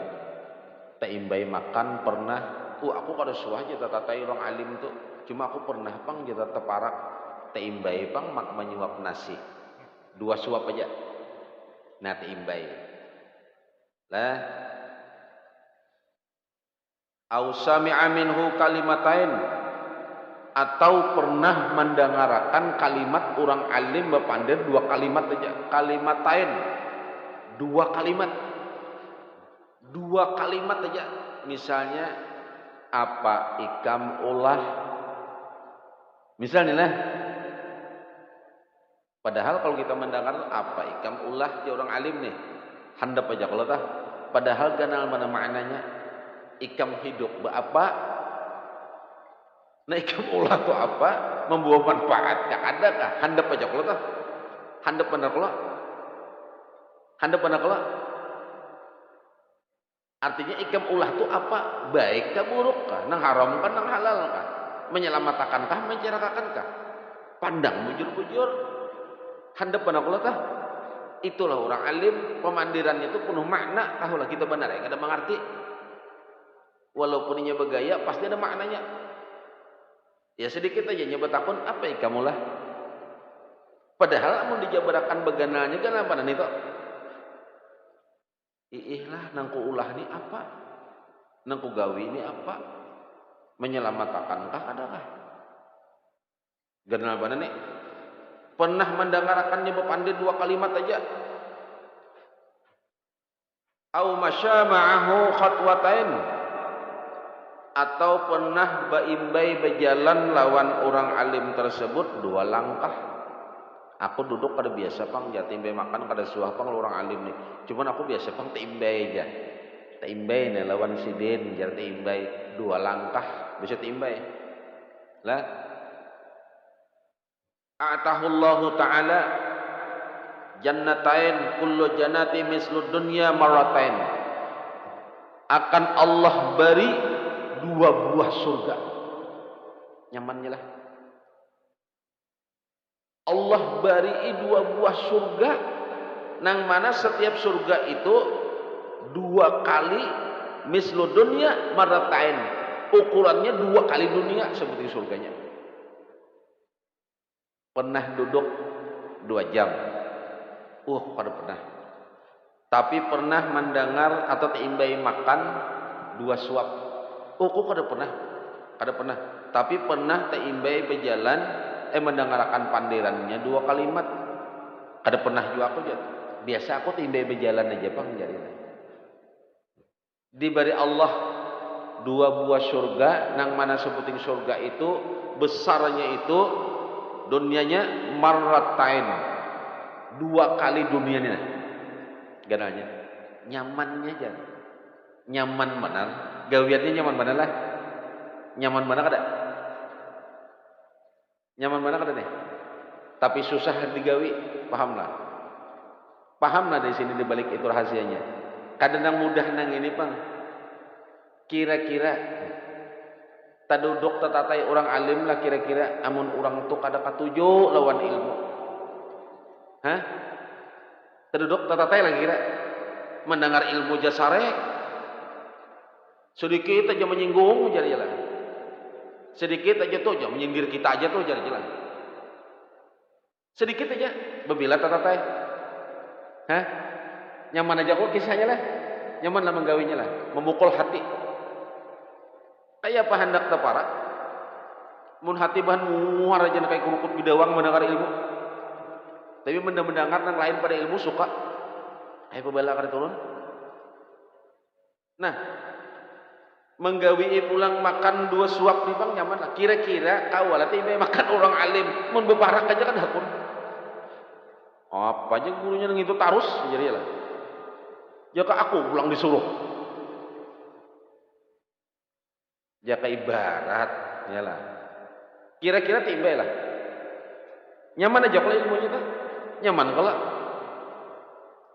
Taimbai makan pernah. Aku kada suah aja tatatai orang alim tuh. Cuma aku pernah pang jata teparak taimbai pang mak menyuap nasi. 2 suap aja. Nah taimbai. Lah. Au sami'a minhu kalimatain atau pernah mendengarkan kalimat orang alim bepandir 2 kalimat aja. Kalimatain 2 kalimat. 2 kalimat aja. Misalnya apa ikam ulah. Misalnya lah. Padahal kalau kita mendengar apa ikam ulah dia orang alim nih. Handap aja kalau tah. Padahal ganal mana maknanya. Ikam hidup apa? Nah ikam ulah itu apa? Membawa manfaat. Ada kah? Handap aja kalau tah. Handap benar kalau. Handap benar kalau. Artinya ikam ulah itu apa? Baik kah buruk kah? Nang haram kah? Nang halal kah? Menyelamatkan kah? Mencerahkan kah? Pandang bujur-bujur. Handap benar kalau tah. Itulah orang alim. Pemandirannya itu penuh makna. Tahulah kita benar ya. Kada mengerti. Walaupun ini bergaya pasti ada maknanya. Ya sedikit aja nyoba takun apa ikam ulah. Padahal amun dijabarakan beganalnya kan apa nih toh? Ihlah nangku ulah ni apa? Nangku gawi ni apa? Menyelamatkan kah adakah? Ganal mana nih? Pernah mendengarkannya berpandai 2 kalimat aja. Au masya ma'ahu khatwatain atau pernah baimbai berjalan lawan orang alim tersebut 2 langkah. Aku duduk kada biasa pang jatimbai makan kada suah pang orang alim nih. Cuman aku biasa pang taimbai aja. Taimbai nih lawan sidin jar taimbai 2 langkah bisa taimbai. Lah A'tahullahu ta'ala jannatain kullu jannati mislu dunya maratain. Akan Allah beri 2 buah surga. Nyamannya lah. Allah beri 2 buah surga. Nang mana setiap surga itu 2 kali mislu dunya maratain. Ukurannya 2 kali dunia seperti surganya. Pernah duduk 2 jam. Pada pernah. Tapi pernah mendengar atau taimbai makan 2 suap. Kok kada pernah? Kada pernah. Tapi pernah taimbai berjalan mendengarkan pandirannya 2 kalimat. Kada pernah juga aku jatuh. Biasa aku taimbai berjalan aja pang jadi. Diberi Allah 2 buah surga, nang mana sebuting surga itu besarnya itu dunianya marratain. 2 kali dunianya. Gananya. Nyamannya aja. Nyaman benar. Gawiannya nyaman benar lah. Nyaman benar kada? Nyaman benar kada nih? Tapi susah digawi, pahamlah. Pahamlah di sini di balik itu rahasianya. Kadang mudah nang ini pang. Kira-kira taduduk tatatai orang alim lah kira-kira amun orang tu kada katuju lawan ilmu. Hah? Taduduk tatatai lagi kira mendengar ilmu jasare sedikit aja menyinggung jadi jalan. Sedikit aja tuh aja menyindir kita aja tuh jadi jalan. Sedikit aja bebila tatatai. Hah? Nyaman aja kok kisahnya lah. Nyaman lah menggawinya lah, memukul hati. kayak apa hendak tepara mun hati bahan muar aja kayak kerukut bidawang mendengar ilmu, tapi mendengar yang lain pada ilmu suka ayo pebala kada turun. Nah, menggawi pulang makan 2 suap di bang nyaman lah. Kira-kira kawal ati makan orang alim mun bebarak aja kan hakun. Apa aja gurunya nang itu tarus jadi lah. Jaka aku pulang disuruh. Jaka ibarat ya lah. Kira-kira timbe lah. Nyaman aja kalau ilmunya kan. Nyaman kalau.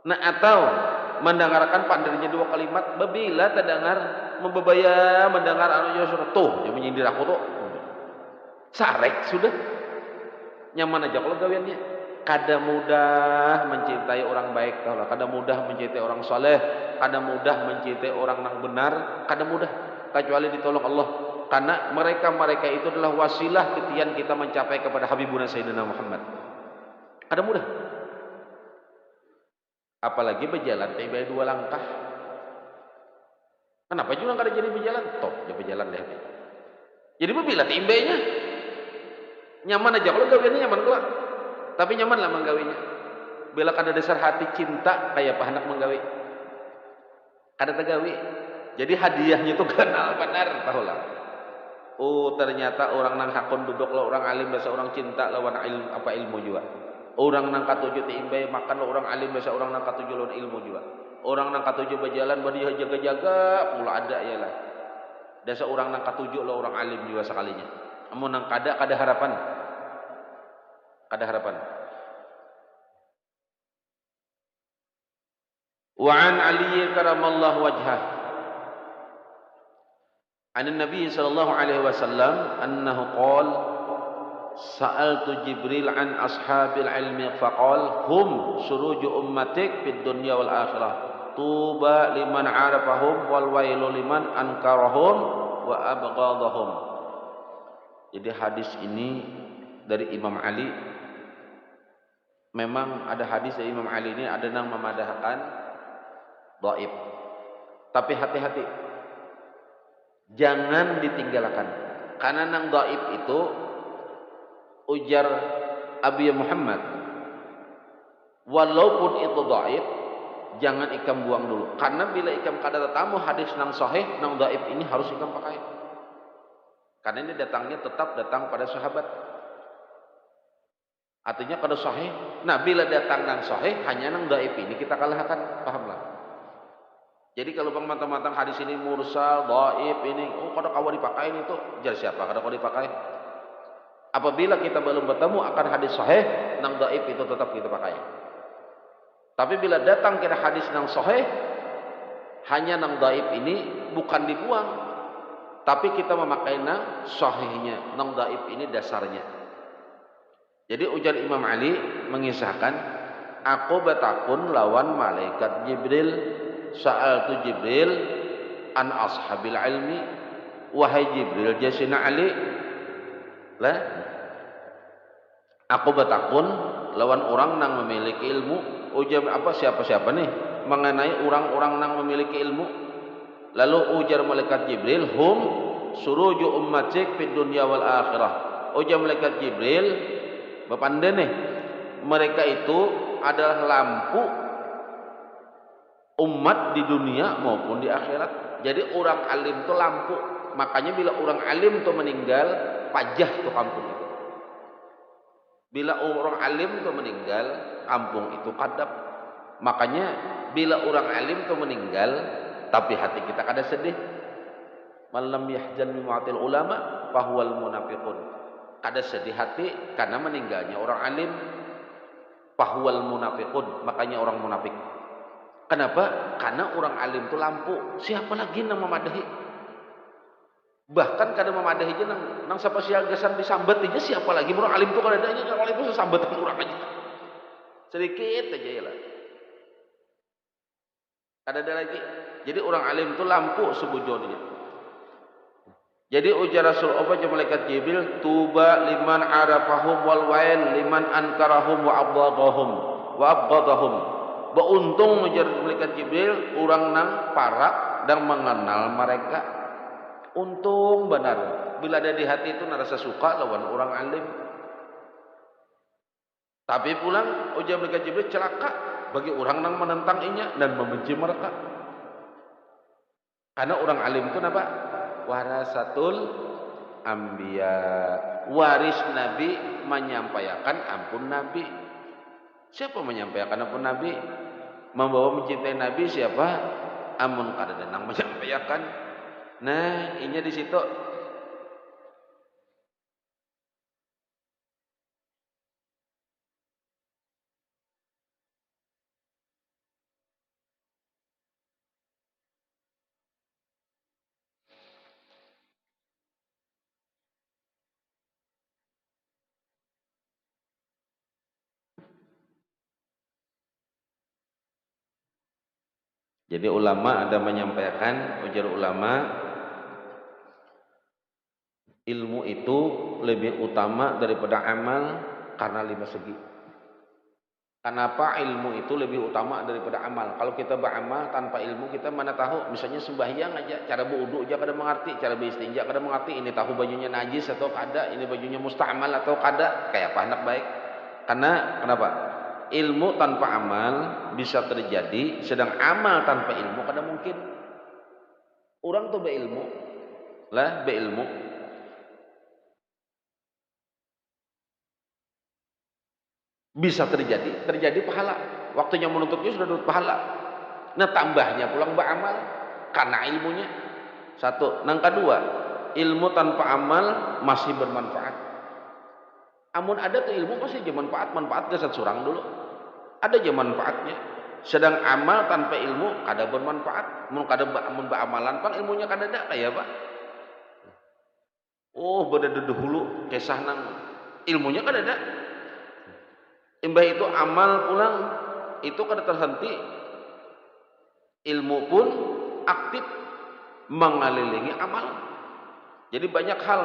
Nah atau mendengarkan pandirinya 2 kalimat babila terdengar membebaya mendengar anu sudah tuh yang menyindir aku tuh sarek sudah nyaman aja kalau gawiannya kada mudah mencintai orang baik tahu lah, kada mudah mencintai orang soleh, kada mudah mencintai orang yang benar, kada mudah kecuali ditolong Allah karena mereka itu adalah wasilah ketian kita mencapai kepada Habibuna Sayyidina Muhammad. Kada mudah apalagi berjalan tiba 2 langkah. Kenapa juga kada jadi berjalan? Toh, dia berjalan deh. Jadi bila timbenya nyaman aja kalau gawiannya nyaman kok. Tapi nyaman lah menggawinya. Bila kada dasar hati cinta kayak apa hendak menggawi. Kada tegawi. Jadi hadiahnya itu kenal benar tahu lah. Oh, ternyata orang nang hakun duduk lah orang alim bahasa orang cinta lawan ilmu juga. Orang nang katuju timbay makan lah orang alim bahasa orang nang katuju lawan ilmu juga. Orang nang katuju berjalan badi jaga-jaga pula ada ya lah. Dasa orang nang katuju lah orang alim juga sekalinya. Amun nang kada harapan. Kada harapan. Wa an Ali karamallahu wajhah. An Nabi sallallahu alaihi wasallam annahu qala sa'altu Jibril an ashabil ilmi faqal hum suruju ummatik fid dunya wal akhirah tuba liman arafahum wal wailu liman ankarahum wa abghadahum. Jadi hadis ini dari Imam Ali. Memang ada hadis dari Imam Ali ini ada yang memadahkan dhaif. Tapi hati-hati jangan ditinggalkan karena nang dhaif itu ujar Abi Muhammad walaupun itu dhaif jangan ikam buang dulu karena bila ikam kada tamu hadis nang sahih nang dhaif ini harus ikam pakai karena ini datangnya tetap datang pada sahabat artinya kada sahih. Nah bila datang nang sahih hanya nang dhaif ini kita kalahkan, pahamlah. Jadi kalau pemantang-mantang hadis ini mursal dhaif ini kada kawa dipakai itu jar siapa kada kawa dipakai. Apabila kita belum bertemu akan hadis sahih, nang dhaif itu tetap kita pakai. Tapi bila datang kira hadis nang sahih, hanya nang dhaif ini bukan dibuang, tapi kita memakai nang sahihnya. Nang dhaif ini dasarnya. Jadi ujar Imam Ali mengisahkan, aku bertakun lawan malaikat Jibril, sa'altu Jibril an ashabil ilmi, wahai Jibril jasina Ali lah aku bertakun lawan orang nang memiliki ilmu. Ujar apa siapa nih mengenai orang-orang nang memiliki ilmu. Lalu ujar malaikat Jibril hum suruju ummatik fid dunya wal akhirah. Ujar malaikat Jibril bapanda nih mereka itu adalah lampu umat di dunia maupun di akhirat. Jadi orang alim itu lampu. Makanya bila orang alim itu meninggal pajah tuh kampung itu. Bila orang alim itu meninggal kampung itu kadap. Makanya bila orang alim itu meninggal tapi hati kita kada sedih. Malam yahzan min ma'atil ulama fahuwal munafiqun. Kada sedih hati karena meninggalnya orang alim. Fahuwal munafiqun, makanya orang munafik. Kenapa? Karena orang alim itu lampu. Siapa lagi yang memadahi? Bahkan kadang memadahi aja nang siapa sial gasan disambat aja siapa lagi orang alim itu kalau ada aja kalau itu sambatan orang aja sedikit aja ya lah. Ada lagi. Jadi orang alim itu lampu sebujurnya. Jadi ujar Rasul apa malaikat Jibril tuba liman arafahum wal wail liman ankarahum wa abghadahum. Beruntung ujar malaikat Jibril orang nang parak dan mengenal mereka. Untung benar bila ada di hati itu rasa suka lawan orang alim. Tapi pulang ujar mereka Jibril celaka bagi orang yang menentang inya dan membenci mereka. Karena orang alim itu apa? Warasatul anbiya, waris nabi, menyampaikan ampun nabi. Siapa menyampaikan ampun nabi? Membawa mencintai nabi siapa? Amun kada denang menyampaikan. Nah, inya di situ. Jadi ulama ada menyampaikan, ujar ulama, ilmu itu lebih utama daripada amal karena 5 segi. Kenapa ilmu itu lebih utama daripada amal? Kalau kita beramal tanpa ilmu kita mana tahu? Misalnya sembahyang aja, cara berwudu aja kada mengerti, cara beristinja kada mengerti, ini tahu bajunya najis atau kada, ini bajunya musta'mal atau kada, kayak apa anak baik? Karena kenapa? Ilmu tanpa amal bisa terjadi, sedang amal tanpa ilmu kada mungkin. Orang tuh berilmu, bisa terjadi pahala. Waktunya menuntutnya sudah dapat pahala. Nah tambahnya pulang beramal karena ilmunya. Satu. Yang kedua, ilmu tanpa amal masih bermanfaat. Amun ada tuh ilmu pasti aja manfaat jasad surang dulu. Ada aja manfaatnya. Sedang amal tanpa ilmu kada bermanfaat. Mun beramalan pan ilmunya kada ada kayak apa? Oh, beda dahulu kisah nang ilmunya kada ada. Imbah itu amal pulang itu kada terhenti, ilmu pun aktif mengelilingi amal. Jadi banyak hal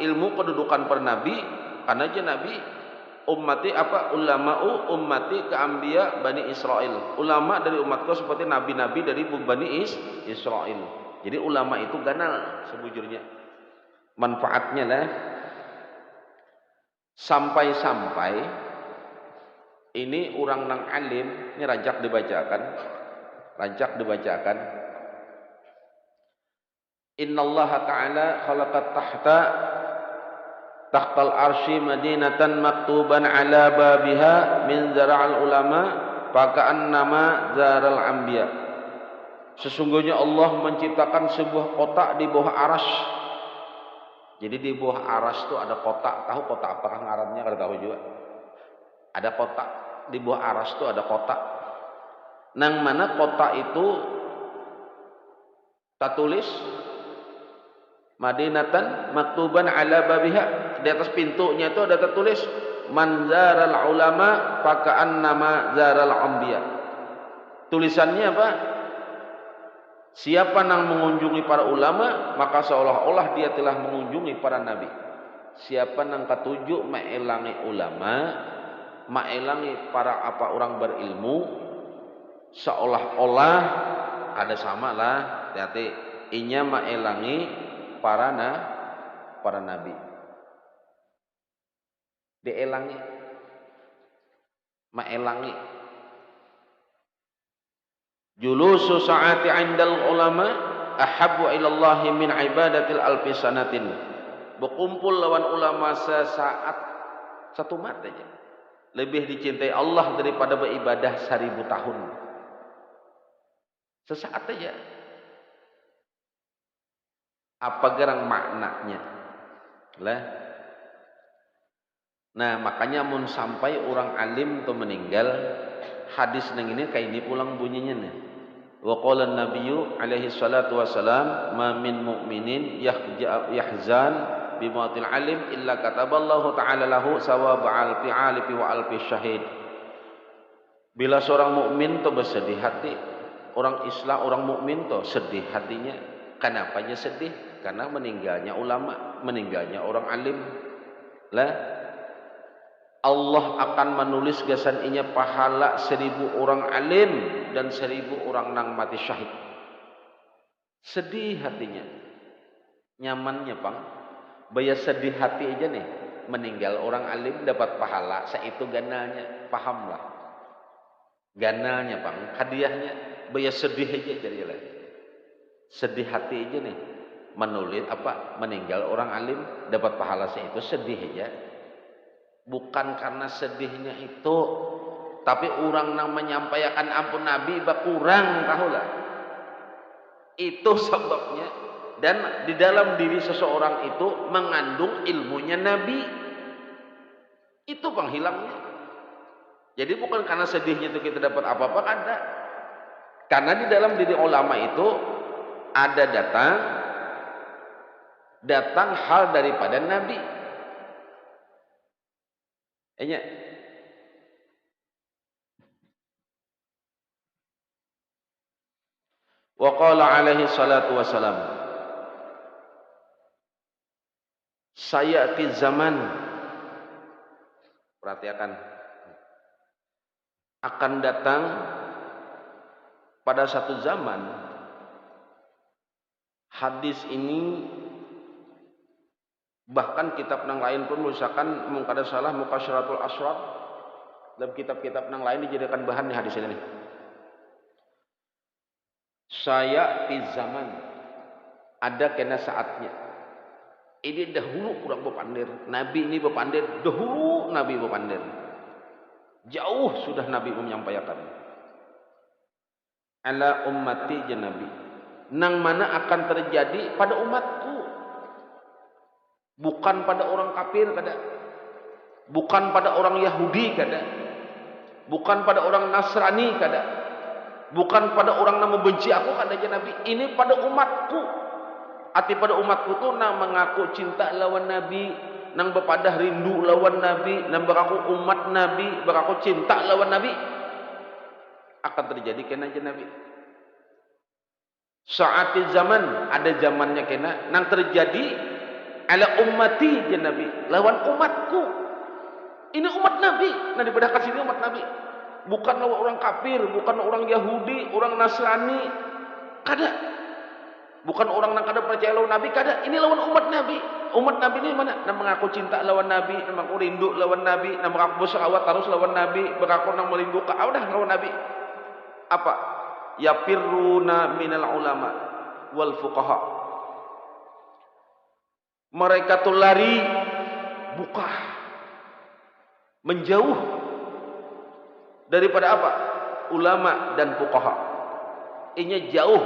ilmu kedudukan per nabi, karena aja nabi ummati ulama'u ummati keambia Bani Israel. Ulama dari umatku seperti nabi-nabi dari Bani Israel. Jadi ulama itu ganal sebujurnya. Manfaatnya lah sampai-sampai ini orang nang alim, ini rancak dibacakan. Innallaha ta'ala khalaqat tahtal arsy madinatan maktuban ala babiha min zara'al ulama faka'annama zaral anbiya. Sesungguhnya Allah menciptakan sebuah kotak di bawah aras. Jadi di bawah aras itu ada kotak. Tahu kotak apakah ngarannya? Kada tahu juga. Ada kotak. Di bawah aras itu ada kotak. Nang mana kotak itu tertulis Madinatan maktuban ala babiha. Di atas pintunya itu ada tertulis manzaral ulama faka'annama zaral anbiya. Tulisannya apa? Siapa yang mengunjungi para ulama maka seolah-olah dia telah mengunjungi para nabi. Siapa yang ketujuh maelangi ulama, maelangi para orang berilmu, seolah-olah ada sama lah. Hati-hati, inya maelangi para nabi. Dielangi, maelangi. Julusu sa'ati 'indal ulama ahabbu ila Allah min ibadatil alfi sanatin. Berkumpul lawan ulama sesaat, satu mat aja, lebih dicintai Allah daripada beribadah 1000 tahun. Sesaat aja. Apa gerang maknanya? Lah. Nah, makanya mun sampai orang alim tu meninggal, hadis nang ini kayak ini pulang bunyinya nih. Wa qala an-nabiyyu alaihi salatu wasalam ma min mu'minin yahzan bi mautil alim illa kataballahu ta'ala lahu sawaba alfi alifi wa alfi syahid. Bila seorang mukmin tu bersedih hati, orang Islam, orang mukmin tu sedih hatinya. Kenapanya sedih? Karena meninggalnya ulama, meninggalnya orang alim. Lah Allah akan menulis gasan inya pahala 1000 orang alim dan 1000 orang nang mati syahid. Sedih hatinya. nyamannya Pang, bayar sedih hati aja nih, meninggal orang alim dapat pahala, itu ganalnya, pahamlah. Ganalnya Pang, hadiahnya, bayar sedih aja jadi lah. Sedih hati aja nih, menulis meninggal orang alim dapat pahala, itu sedih aja. Bukan karena sedihnya itu, tapi orang yang menyampaikan ampun Nabi kurang tahulah. Itu sebabnya. Dan di dalam diri seseorang itu mengandung ilmunya Nabi. Itu penghilangnya. Jadi bukan karena sedihnya itu kita dapat apa-apa, ada. Karena di dalam diri ulama itu ada datang hal daripada Nabi. Wa qala alaihi salatu wassalam, sayati zaman, perhatikan, akan datang pada satu zaman. Hadis ini bahkan kitab yang lain pun misalkan mungkada salah mukasyaratul asrar, dalam kitab-kitab yang lain dijadikan bahan nih hadis ini. Saya di zaman ada kena saatnya. Ini dahulu kurang berpandir. Nabi ini berpandir dahulu, Nabi berpandir. Jauh sudah Nabi menyampaikan. Ala ummati Nabi. Nang mana akan terjadi pada umatku. Bukan pada orang kafir kada. Bukan pada orang Yahudi kada. Bukan pada orang Nasrani kada. Bukan pada orang yang membenci aku kada aja Nabi. Ini pada umatku. Arti pada umatku tuh nang mengaku cinta lawan Nabi, nang berpadah rindu lawan Nabi, nang beraku umat Nabi, beraku cinta lawan Nabi. Akan terjadi kena aja Nabi. Saati zaman, ada zamannya kena nang terjadi ala ummati ya Nabi, lawan umatku. Ini umat Nabi, nah daripada sini umat Nabi. Bukan orang kafir, bukan orang Yahudi, orang Nasrani, kada. Bukan orang yang kada percaya lawan Nabi, kada. Ini lawan umat Nabi. Umat Nabi ini mana? Nang mengaku cinta lawan Nabi, nang mengaku rindu lawan Nabi, nang mengaku berselawat terus lawan Nabi, mengaku nang merindu ka lawan Nabi. Apa? Yafirruna minal ulama wal fuqaha. Mereka tuh lari, buka, menjauh daripada apa? Ulama dan fuqaha. Ini jauh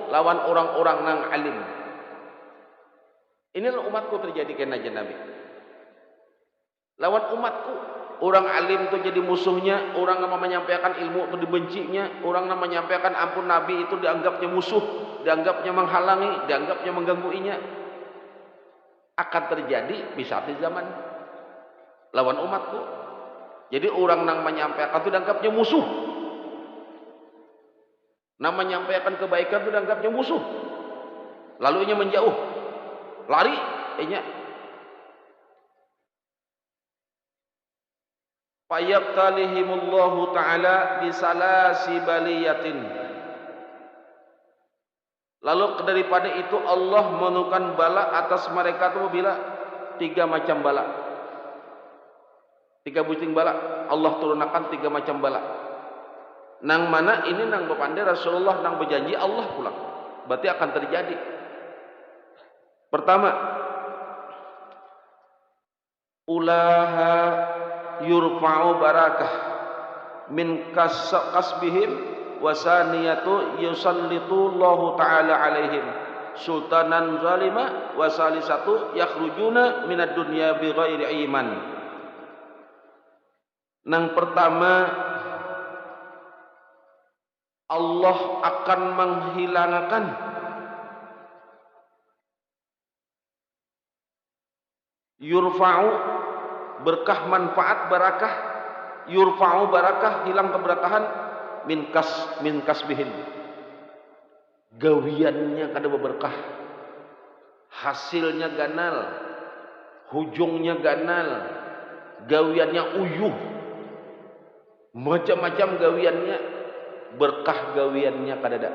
lawan orang-orang nang alim. Inilah umatku terjadi kena Nabi. Lawan umatku, orang alim itu jadi musuhnya, orang yang menyampaikan ilmu itu dibencinya, orang yang menyampaikan ampun Nabi itu dianggapnya musuh, dianggapnya menghalangi, dianggapnya menggangguinya. Akan terjadi bisa di zaman lawan umatku. Jadi orang yang menyampaikan itu dianggapnya musuh, yang menyampaikan kebaikan itu dianggapnya musuh, lalu ia menjauh, lari, ia fayabtalihimullahu ta'ala bisalasi baliyatin. Lalu daripada itu Allah menurunkan bala atas mereka itu bila 3 macam bala. 3 buting bala. Allah turunkan 3 macam bala. Nang mana ini nang berpandai Rasulullah nang berjanji Allah pulang. Berarti akan terjadi. Pertama, ulaha yurfa'u barakah min kasbihim wasaniyatu yusallitullahu ta'ala alaihim sultanan zalima wasalisatu yakhrujuna minad dunya bighairi iman. Nang pertama, Allah akan menghilangkan yurfa'u berkah manfaat barakah, yurfa'u barakah hilang keberkahan min kasbihim, gawiannya kada berberkah, hasilnya ganal, hujungnya ganal, gawiannya uyuh, macam-macam gawiannya, berkah gawiannya kada ada.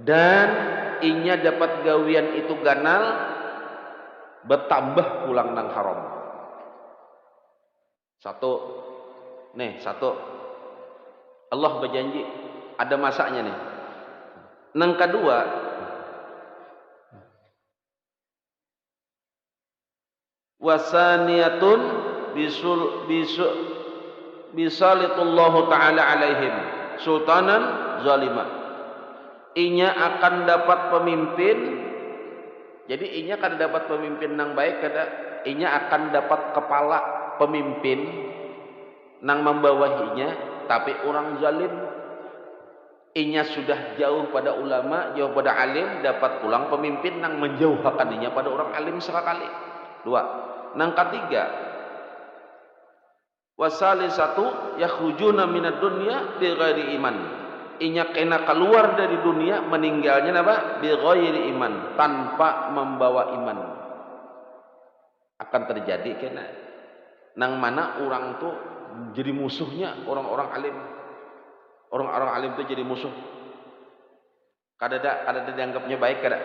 Dan inya dapat gawian itu ganal, bertambah pulang nang haram. Satu, Allah berjanji ada masanya nih. Nang kedua, wasaniyatun bisalitullahu ta'ala alaihim sultanan zalima. Inya akan dapat pemimpin, jadi inya akan dapat pemimpin nang baik, inya akan dapat kepala pemimpin nang membawahinya tapi orang zalim. Inya sudah jauh pada ulama, jauh pada alim, dapat pulang pemimpin nang menjauhkan inya pada orang alim sekali. Dua. Nang ketiga, wasalisatu yakhrujuna minad dunya bighairi iman. Inya kena keluar dari dunia, meninggalnya apa? Bighairi iman, tanpa membawa iman. Akan terjadi kena nang mana orang tuh jadi musuhnya orang-orang alim. Orang-orang alim itu jadi musuh. Kada dianggapnya baik kada.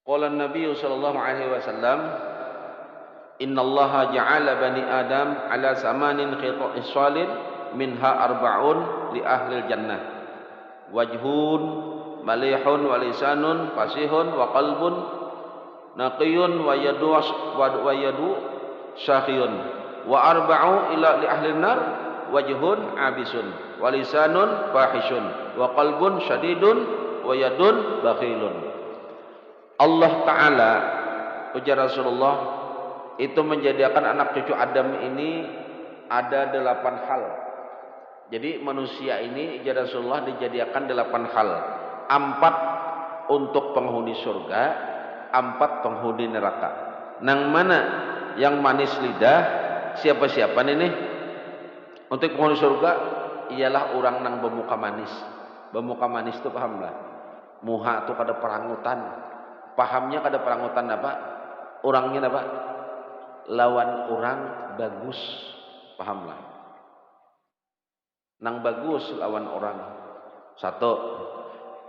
Qala Nabi sallallahu alaihi wasallam, innallaha ja'ala bani adam ala samanin khisalin minha arba'un li ahli jannah. Wajhun malihun wa lisanun fasihun wa qalbun naqiyun wa yadu syahiyun wa arba'u ila li ahli nar wajhun abisun wa lisanun fahishun wa qalbun syadidun wa yadun bakhilun. Allah Ta'ala, ujar Rasulullah, itu menjadikan anak cucu Adam ini ada 8 hal. Jadi manusia ini, ujar Rasulullah, dijadikan 8 hal. 4 untuk penghuni surga, 4 penghuni neraka. Nang mana yang manis lidah, siapa-siapa ini? Untuk penghuni surga, ialah orang nang bermuka manis. Bermuka manis itu pahamlah. Muha itu kada perangutan. Pahamnya kada perangutan apa? Orangnya apa? Lawan orang bagus. Pahamlah. Nang bagus lawan orang. Satu.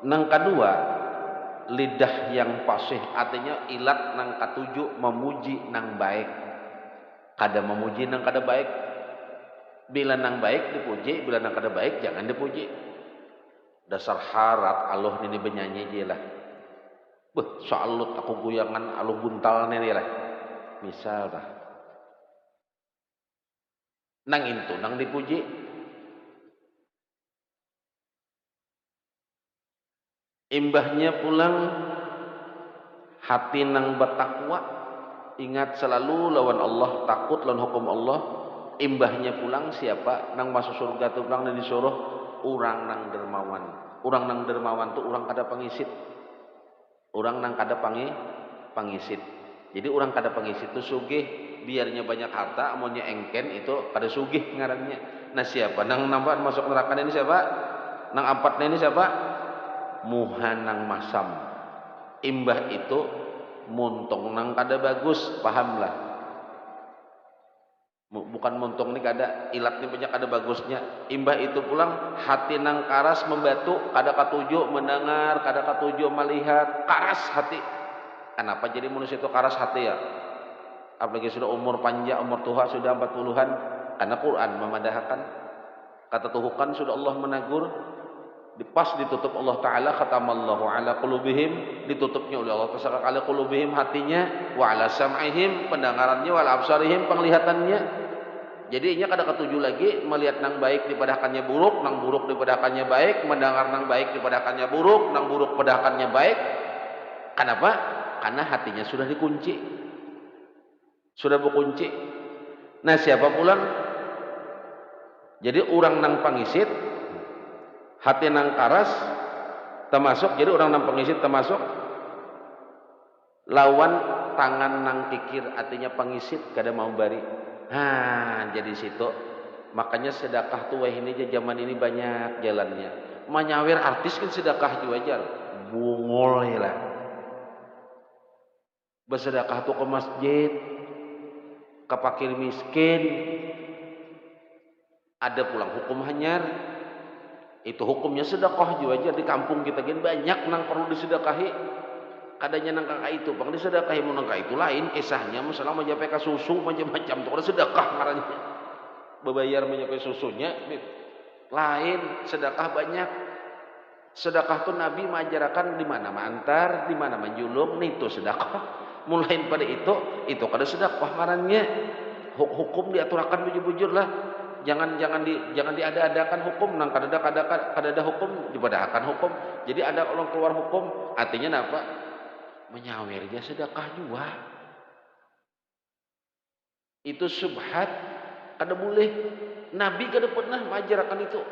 Nang kedua, lidah yang fasih. Artinya ilat nang katujuh memuji nang baik. Kada memuji nang kada baik. Bila nang baik dipuji, bila nang kada baik jangan dipuji. Dasar harat Allah ini benyanyi je lah. Salut aku goyangan alu buntal ini lah. Misal dah. Nang itu nang dipuji. Imbahnya pulang hati nang bertakwa, ingat selalu lawan Allah, takut lawan hukum Allah. Imbahnya pulang siapa? Nang masuk surga tu pulang dan disuruh orang nang dermawan. Orang nang dermawan tu orang kada pangisit. Orang nang kada pangisit. Jadi orang kada pangisit itu sugih, biarnya banyak harta, amunnya engken itu kada sugih ngarannya. Nah siapa? Nang nampak masuk neraka ini siapa? Nang empatnya ini siapa? Muhan nang masam. Imbah itu muntong nang kada bagus, pahamlah. Bukan muntong ini kada, ilatnya banyak kada bagusnya. Imbah itu pulang hati nang karas membatu, kada katuju mendengar, kada katuju melihat, karas hati. Kenapa jadi manusia itu karas hati ya? Apalagi sudah umur panjang, umur tua sudah 40-an, karena Quran memadahkan. Kata tuhukan sudah Allah menegur, pas ditutup Allah Ta'ala, khatamallahu ala qulubihim, ditutupnya oleh Allah Ta'ala ala qulubihim, hatinya, wa ala sam'ihim, pendengarannya, wa ala absarihim, penglihatannya. Jadi inya kada ketujuh lagi melihat nang baik dipadakannya buruk, nang buruk dipadakannya baik, mendengar nang baik dipadakannya buruk, nang buruk padakannya baik. Kenapa? Karena hatinya sudah dikunci. Sudah berkunci. Nah, siapa pulang? Jadi orang nang pangisit, hati nang karas termasuk, jadi orang nang pangisit termasuk lawan tangan nang kikir, artinya pangisit kada mau bari. Jadi situ Makanya sedekah tuh wah ini aja zaman ini banyak jalannya. Manyawer artis kan sedekah juga wajar. Bungol ya lah. Bersedekah tuh ke masjid, ke fakir miskin. Ada pulang hukum hanyar. Itu hukumnya sedekah juga wajar di kampung kita kan banyak nang perlu disedekahi. Kadanya nang kakak itu, bang disedekahi mau nang itu lain kisahnya. Masalah mencapai susu macam-macam tuh ada sedekah ngarannya. Bebayar mencapai susunya lain sedekah banyak. Sedekah tuh Nabi mengajarkan di mana mantar, di mana menjulung, itu sedekah. Mulai pada itu kada sedekah ngarannya. Hukum diaturakan bujur-bujur lah. Jangan diada-adakan hukum nang kada ada hukum dipadahakan hukum. Jadi ada orang keluar hukum, artinya apa? Menyawernya sedekah juga. Itu subhat kada boleh. Nabi kada pernah mengajarkan itu.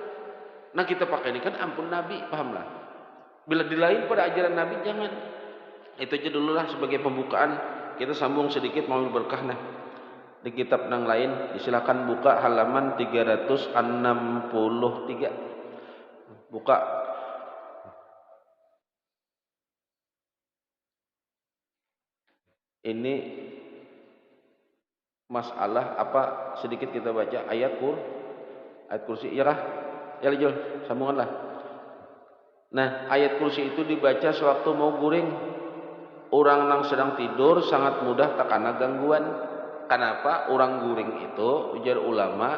Nah kita pakai ini kan ampun Nabi, pahamlah. Bila di lain pada ajaran Nabi jangan. Itu aja dulu lah sebagai pembukaan. Kita sambung sedikit mau berkah nah. Di kitab nang lain silakan buka halaman 363. Buka. Ini masalah apa sedikit kita baca ayat kursi ya kah? Ya Lijul, sambunganlah. Nah, ayat kursi itu dibaca sewaktu mau guring. Orang yang sedang tidur sangat mudah terkena gangguan. Kenapa? Orang guring itu ujar ulama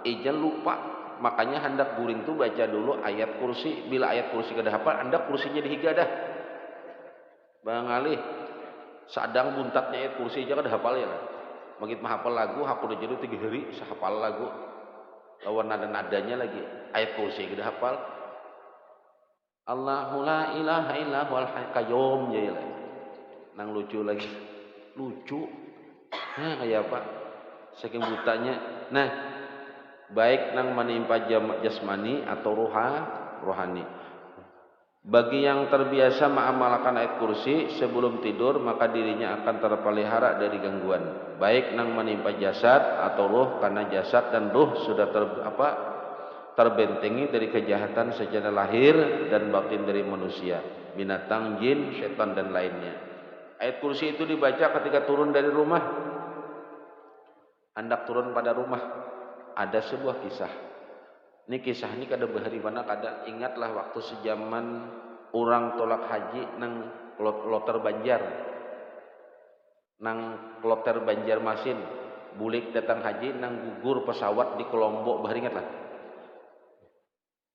ijan lupa. Makanya hendak guring itu baca dulu ayat kursi. Bila ayat kursi kada hafal, hendak kursinya dihigadah. Bang Ali, sadang buntatnya ayat kursi aja kada hafal ya lah. Magit mahafal lagu, aku udah jadi 3 hari sahafal lagu. Lawan nada-nadanya lagi ayat kursi kita hafal. Allahu la ilaha illa huwal qayyum ya. Nang lucu lagi. Lucu. Nah kayak apa? Saking butanya. Nah, baik nang menimpa jasmani atau rohani. Bagi yang terbiasa mengamalkan ayat kursi sebelum tidur maka dirinya akan terpelihara dari gangguan. Baik nang menimpa jasad atau ruh karena jasad dan ruh sudah terbentengi dari kejahatan secara lahir dan batin dari manusia, binatang, jin, setan dan lainnya. Ayat kursi itu dibaca ketika turun dari rumah. Hendak turun pada rumah. Ada sebuah kisah. Ini kisah ini kada bahari mana kada ingatlah waktu sejaman orang tolak haji nang kloter Banjarmasin bulik datang haji nang gugur pesawat di Kolombo bahari ingatlah.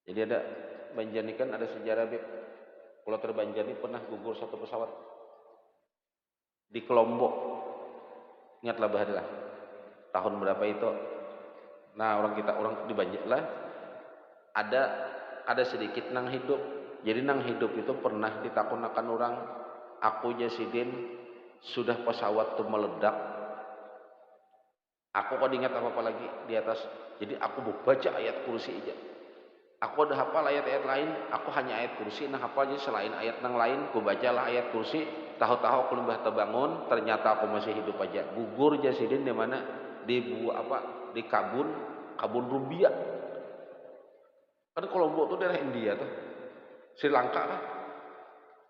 Jadi ada Banjar ini kan ada sejarah kloter Banjar ini pernah gugur satu pesawat di Kolombo. Ingatlah bahari lah. Tahun berapa itu? Nah orang di Banjar lah. Ada sedikit nang hidup. Jadi nang hidup itu pernah ditakunakan orang, aku Jasidin sudah pesawat itu meledak. Aku kok ingat apa lagi di atas. Jadi aku baca ayat kursi aja. Aku ada hafal ayat-ayat lain, aku hanya ayat kursi. Nah hafal aja selain ayat nang lain, aku bacalah ayat kursi. Tahu-tahu aku lembah terbangun, ternyata aku masih hidup aja. Gugur Jasidin di mana? Di kabun Rubia. Kan Kolombo itu daerah India tuh, Sri Lanka kan,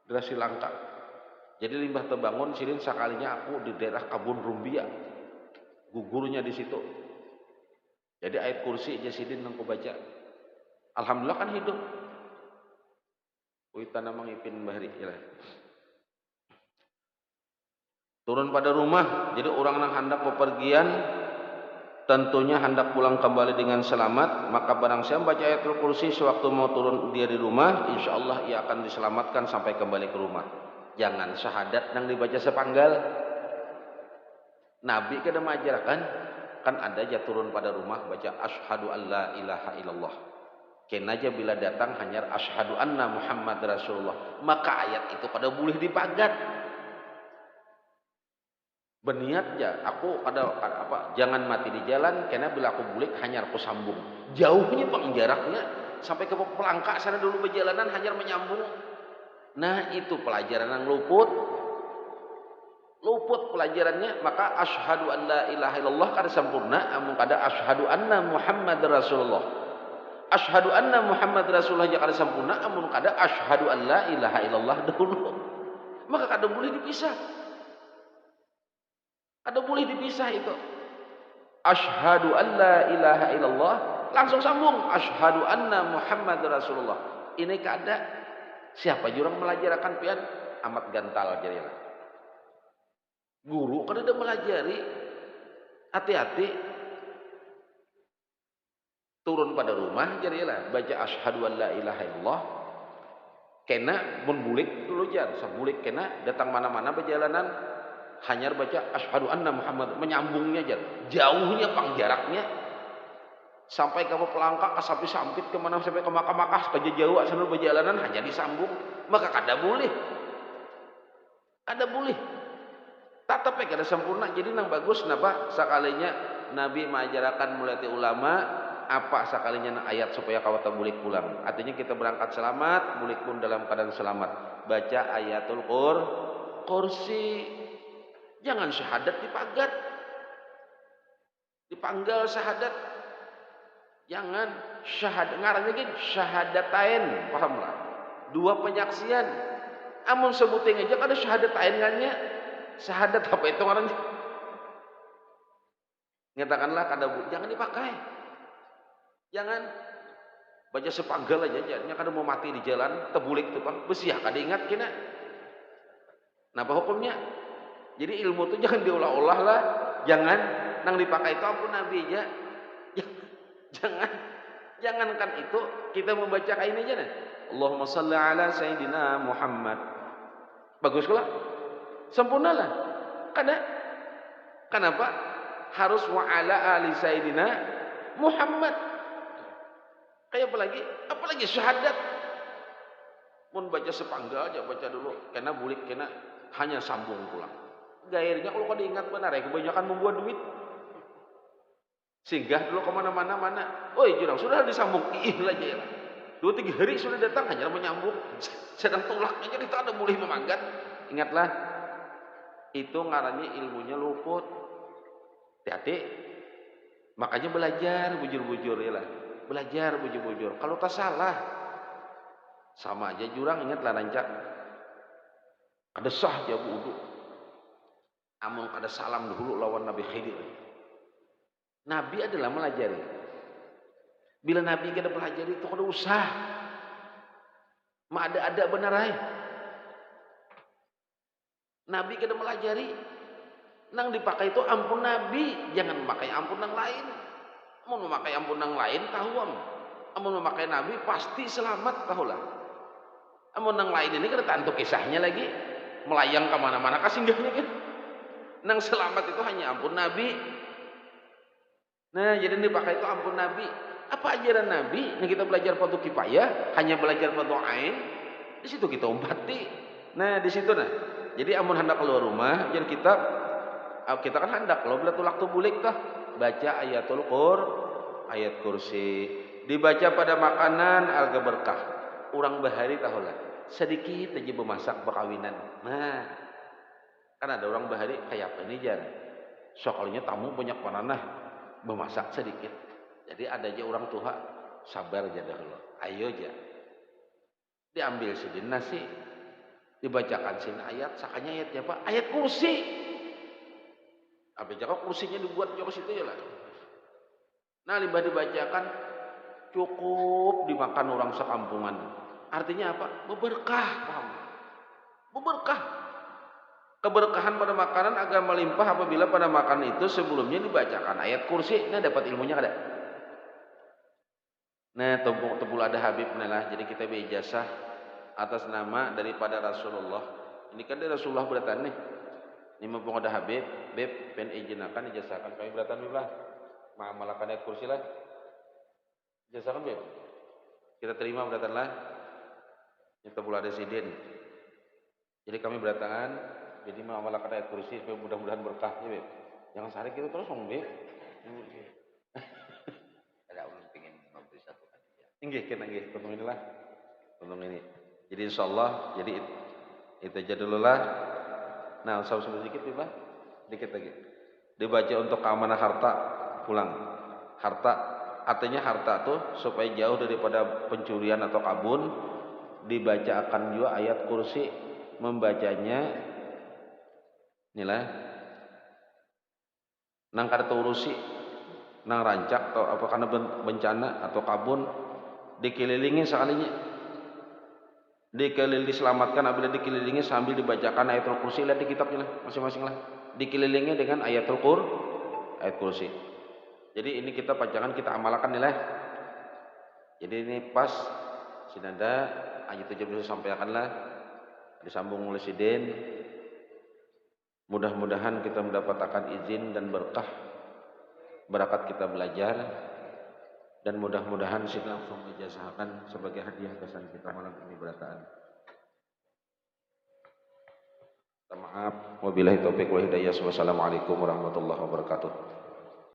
daerah Sri Lanka. Jadi limbah terbangun sirin sekalinya aku di daerah Kabun Rumbia, gugurnya di situ. Jadi ayat kursi Jasidin yang aku baca. Alhamdulillah kan hidup. Uitana mangipin bahari ya. Turun pada rumah, jadi orang yang hendak bepergian tentunya hendak pulang kembali dengan selamat, maka barang siapa baca ayatul kursi sewaktu mau turun dia di rumah, insya Allah ia akan diselamatkan sampai kembali ke rumah. Jangan syahadat yang dibaca sepanggal. Nabi kada mengajarkan, kan ada aja turun pada rumah baca asyhadu alla ilaha illallah. Kenaja bila datang hanya asyhadu anna Muhammad Rasulullah, maka ayat itu kada boleh dipagat. Berniat ya, aku ada jangan mati di jalan, karena bila aku bulik hanya aku sambung. Jauhnya bang jaraknya sampai ke Pelangka sana dulu perjalanan hanya menyambung. Nah itu pelajaran yang luput. luput pelajarannya, maka asyhadu an la ilaha illallah kada sempurna amun kada asyhadu anna Muhammad Rasulullah. Asyhadu anna Muhammad Rasulullah kada sempurna amun kada asyhadu an la ilaha illallah dahulu. Maka kada boleh dipisah. Kada boleh dipisah itu. Asyhadu an la ilaha illallah langsung sambung asyhadu anna Muhammad Rasulullah. Ini kada siapa jurang melajarakan pian amat gantal jadilah. Guru kan udah melajari, hati-hati turun pada rumah jadilah baca asyhadu an la ilaha illallah kena mun bulik dulu jar sabulik kena datang mana-mana perjalanan hanya baca asyhadu anna Muhammad menyambungnya jar jauhnya pang jaraknya sampai ke pelangkak ke sapi sampit kemana sampai ke Makkah ke jauh asal perjalanan hanya disambung maka kada boleh tetap kada sempurna. Jadi nang bagus napa sakalinya Nabi mengajarkan mulai ulama apa sakalinya nang ayat supaya kawata bulik pulang. Artinya kita berangkat selamat, bulik pun dalam keadaan selamat. Baca ayatul kursi. Jangan syahadat dipagat. Dipanggal syahadat. Jangan syahadat ngarannya gini syahadatain, pahamlah. Dua penyaksian. Amun sebuting aja kada syahadatain ngannya. Syahadat apa itu orangnya? Nyatakanlah kada jangan dipakai. Jangan baca sepanggal aja jadinya kada mau mati di jalan tebulik tuh Bang. Besi ya kada ingat kena. Napa hukumnya? Jadi ilmu itu jangan diolah-olah lah. Jangan nang dipakai itu ampun Nabi aja. Jangankan itu kita membaca ini aja nah. Allahumma shalli ala sayyidina Muhammad. Bagus kala? Sempurnalah. Kenapa? Harus wa ala ali sayyidina Muhammad. Kayak apalagi syahadat. Mun baca sepanggal aja baca dulu. Kena bulik kena hanya sambung pulang. Gairnya kalau kada ingat benar ya kebanyakan membuat duit. Singgah dulu kemana-mana mana. Oi jurang sudah disambung iilah aja ya. 2-3 hari sudah datang hanya menyambung. Sedang tulaknya jadi tak ada boleh memanggat. Ingatlah. Itu ngarannya ilmunya luput. Hati-hati. Makanya belajar bujur-bujur ya lah. Belajar bujur-bujur. Kalau tak salah sama aja jurang ingatlah rancak. Ada sah dia wudu. Amun ada salam dulu lawan Nabi Khidir. Nabi adalah melajari. Bila Nabi kada pelajari itu kada usah. Ma ada benar ay. Nabi kada melajari. Nang dipakai itu ampun Nabi, jangan memakai ampun nang lain. Amun memakai ampun nang lain tahuam. Amun memakai Nabi pasti selamat tahulah. Amun nang lain ini kada tantu kisahnya lagi. Melayang kemana-mana kasinggahnya kan. Nang selamat itu hanya ampun Nabi. Nah, jadi dipakai itu ampun Nabi. Apa ajaran Nabi? Nah, kita belajar fardu kifayah, hanya belajar fardu ain. Di situ kita umpati. Nah, di situ nah. Jadi amun hendak keluar rumah, jadi kita kan hendak kalau bila tulak tu bulik tah baca ayatul ayat kursi. Dibaca pada makanan alga berkah. Urang bahari tahulah. Sedikit aja bemasak perkawinan. Nah, kan ada orang bahari kayak apa ini jan. Soalnya tamu banyak pananah bemasak sedikit. Jadi ada aja orang tua sabar aja dahulu. Ayo aja. Diambil sidin nasi, dibacakan sin ayat, sakanya ayatnya apa? Ayat kursi. Apa jaga kursinya dibuat jauh situ ya lah. Nah, limbah dibacakan cukup dimakan orang sekampungan. Artinya apa? Berberkah, paham? Berberkah. Keberkahan pada makanan agar melimpah apabila pada makan itu sebelumnya dibacakan ayat kursi. Nah, dapat ilmunya ada. Nah, tumpul ada Habib lah. Jadi kita berijazah atas nama daripada Rasulullah. Ini kan dari Rasulullah beratan nih. Ini mumpung ada Habib, Beb pen izinakan ijazahkan kami beratan Beb lah. Malakan ayat kursi lah. Ijazahkan Beb. Kita terima beratan lah. Kita pula ada sidin. Jadi kami beratan, jadi malakan ayat kursi supaya mudah-mudahan berkah ya Beb. Jangan sarik itu terus dong Beb. Ada ulun pengen memberi satu hadiah. Inggih kena inggih tolong inilah. Tolong ini. Jadi insyaallah jadi itu aja dulu lah. Nah, usah sedikit Pak. Dikit lagi. Dibaca untuk keamanan harta, pulang. Harta artinya harta tuh supaya jauh daripada pencurian atau kabun, dibacakan juga ayat kursi. Membacanya inilah nang kada urusi nang rancak atau apa karena bencana atau kabun dikelilingi sekalinya, diselamatkan apabila dikelilingi sambil dibacakan ayatul kursi. Lihat di kitabnya lah masing-masing lah, dikelilingi dengan ayat kursi. Jadi ini kita panjangan kita amalkan nih lah. Jadi ini pas sinada ayat 17 sampaikan lah, disambung oleh Sidin. Mudah-mudahan kita mendapatkan izin dan berkah berakat kita belajar, dan mudah-mudahan Sidin langsung ijazahkan sebagai hadiah kesan kita malam ini berataan. Maaf, wabillahi taufiq wal hidayah. Wassalamualaikum warahmatullahi wabarakatuh.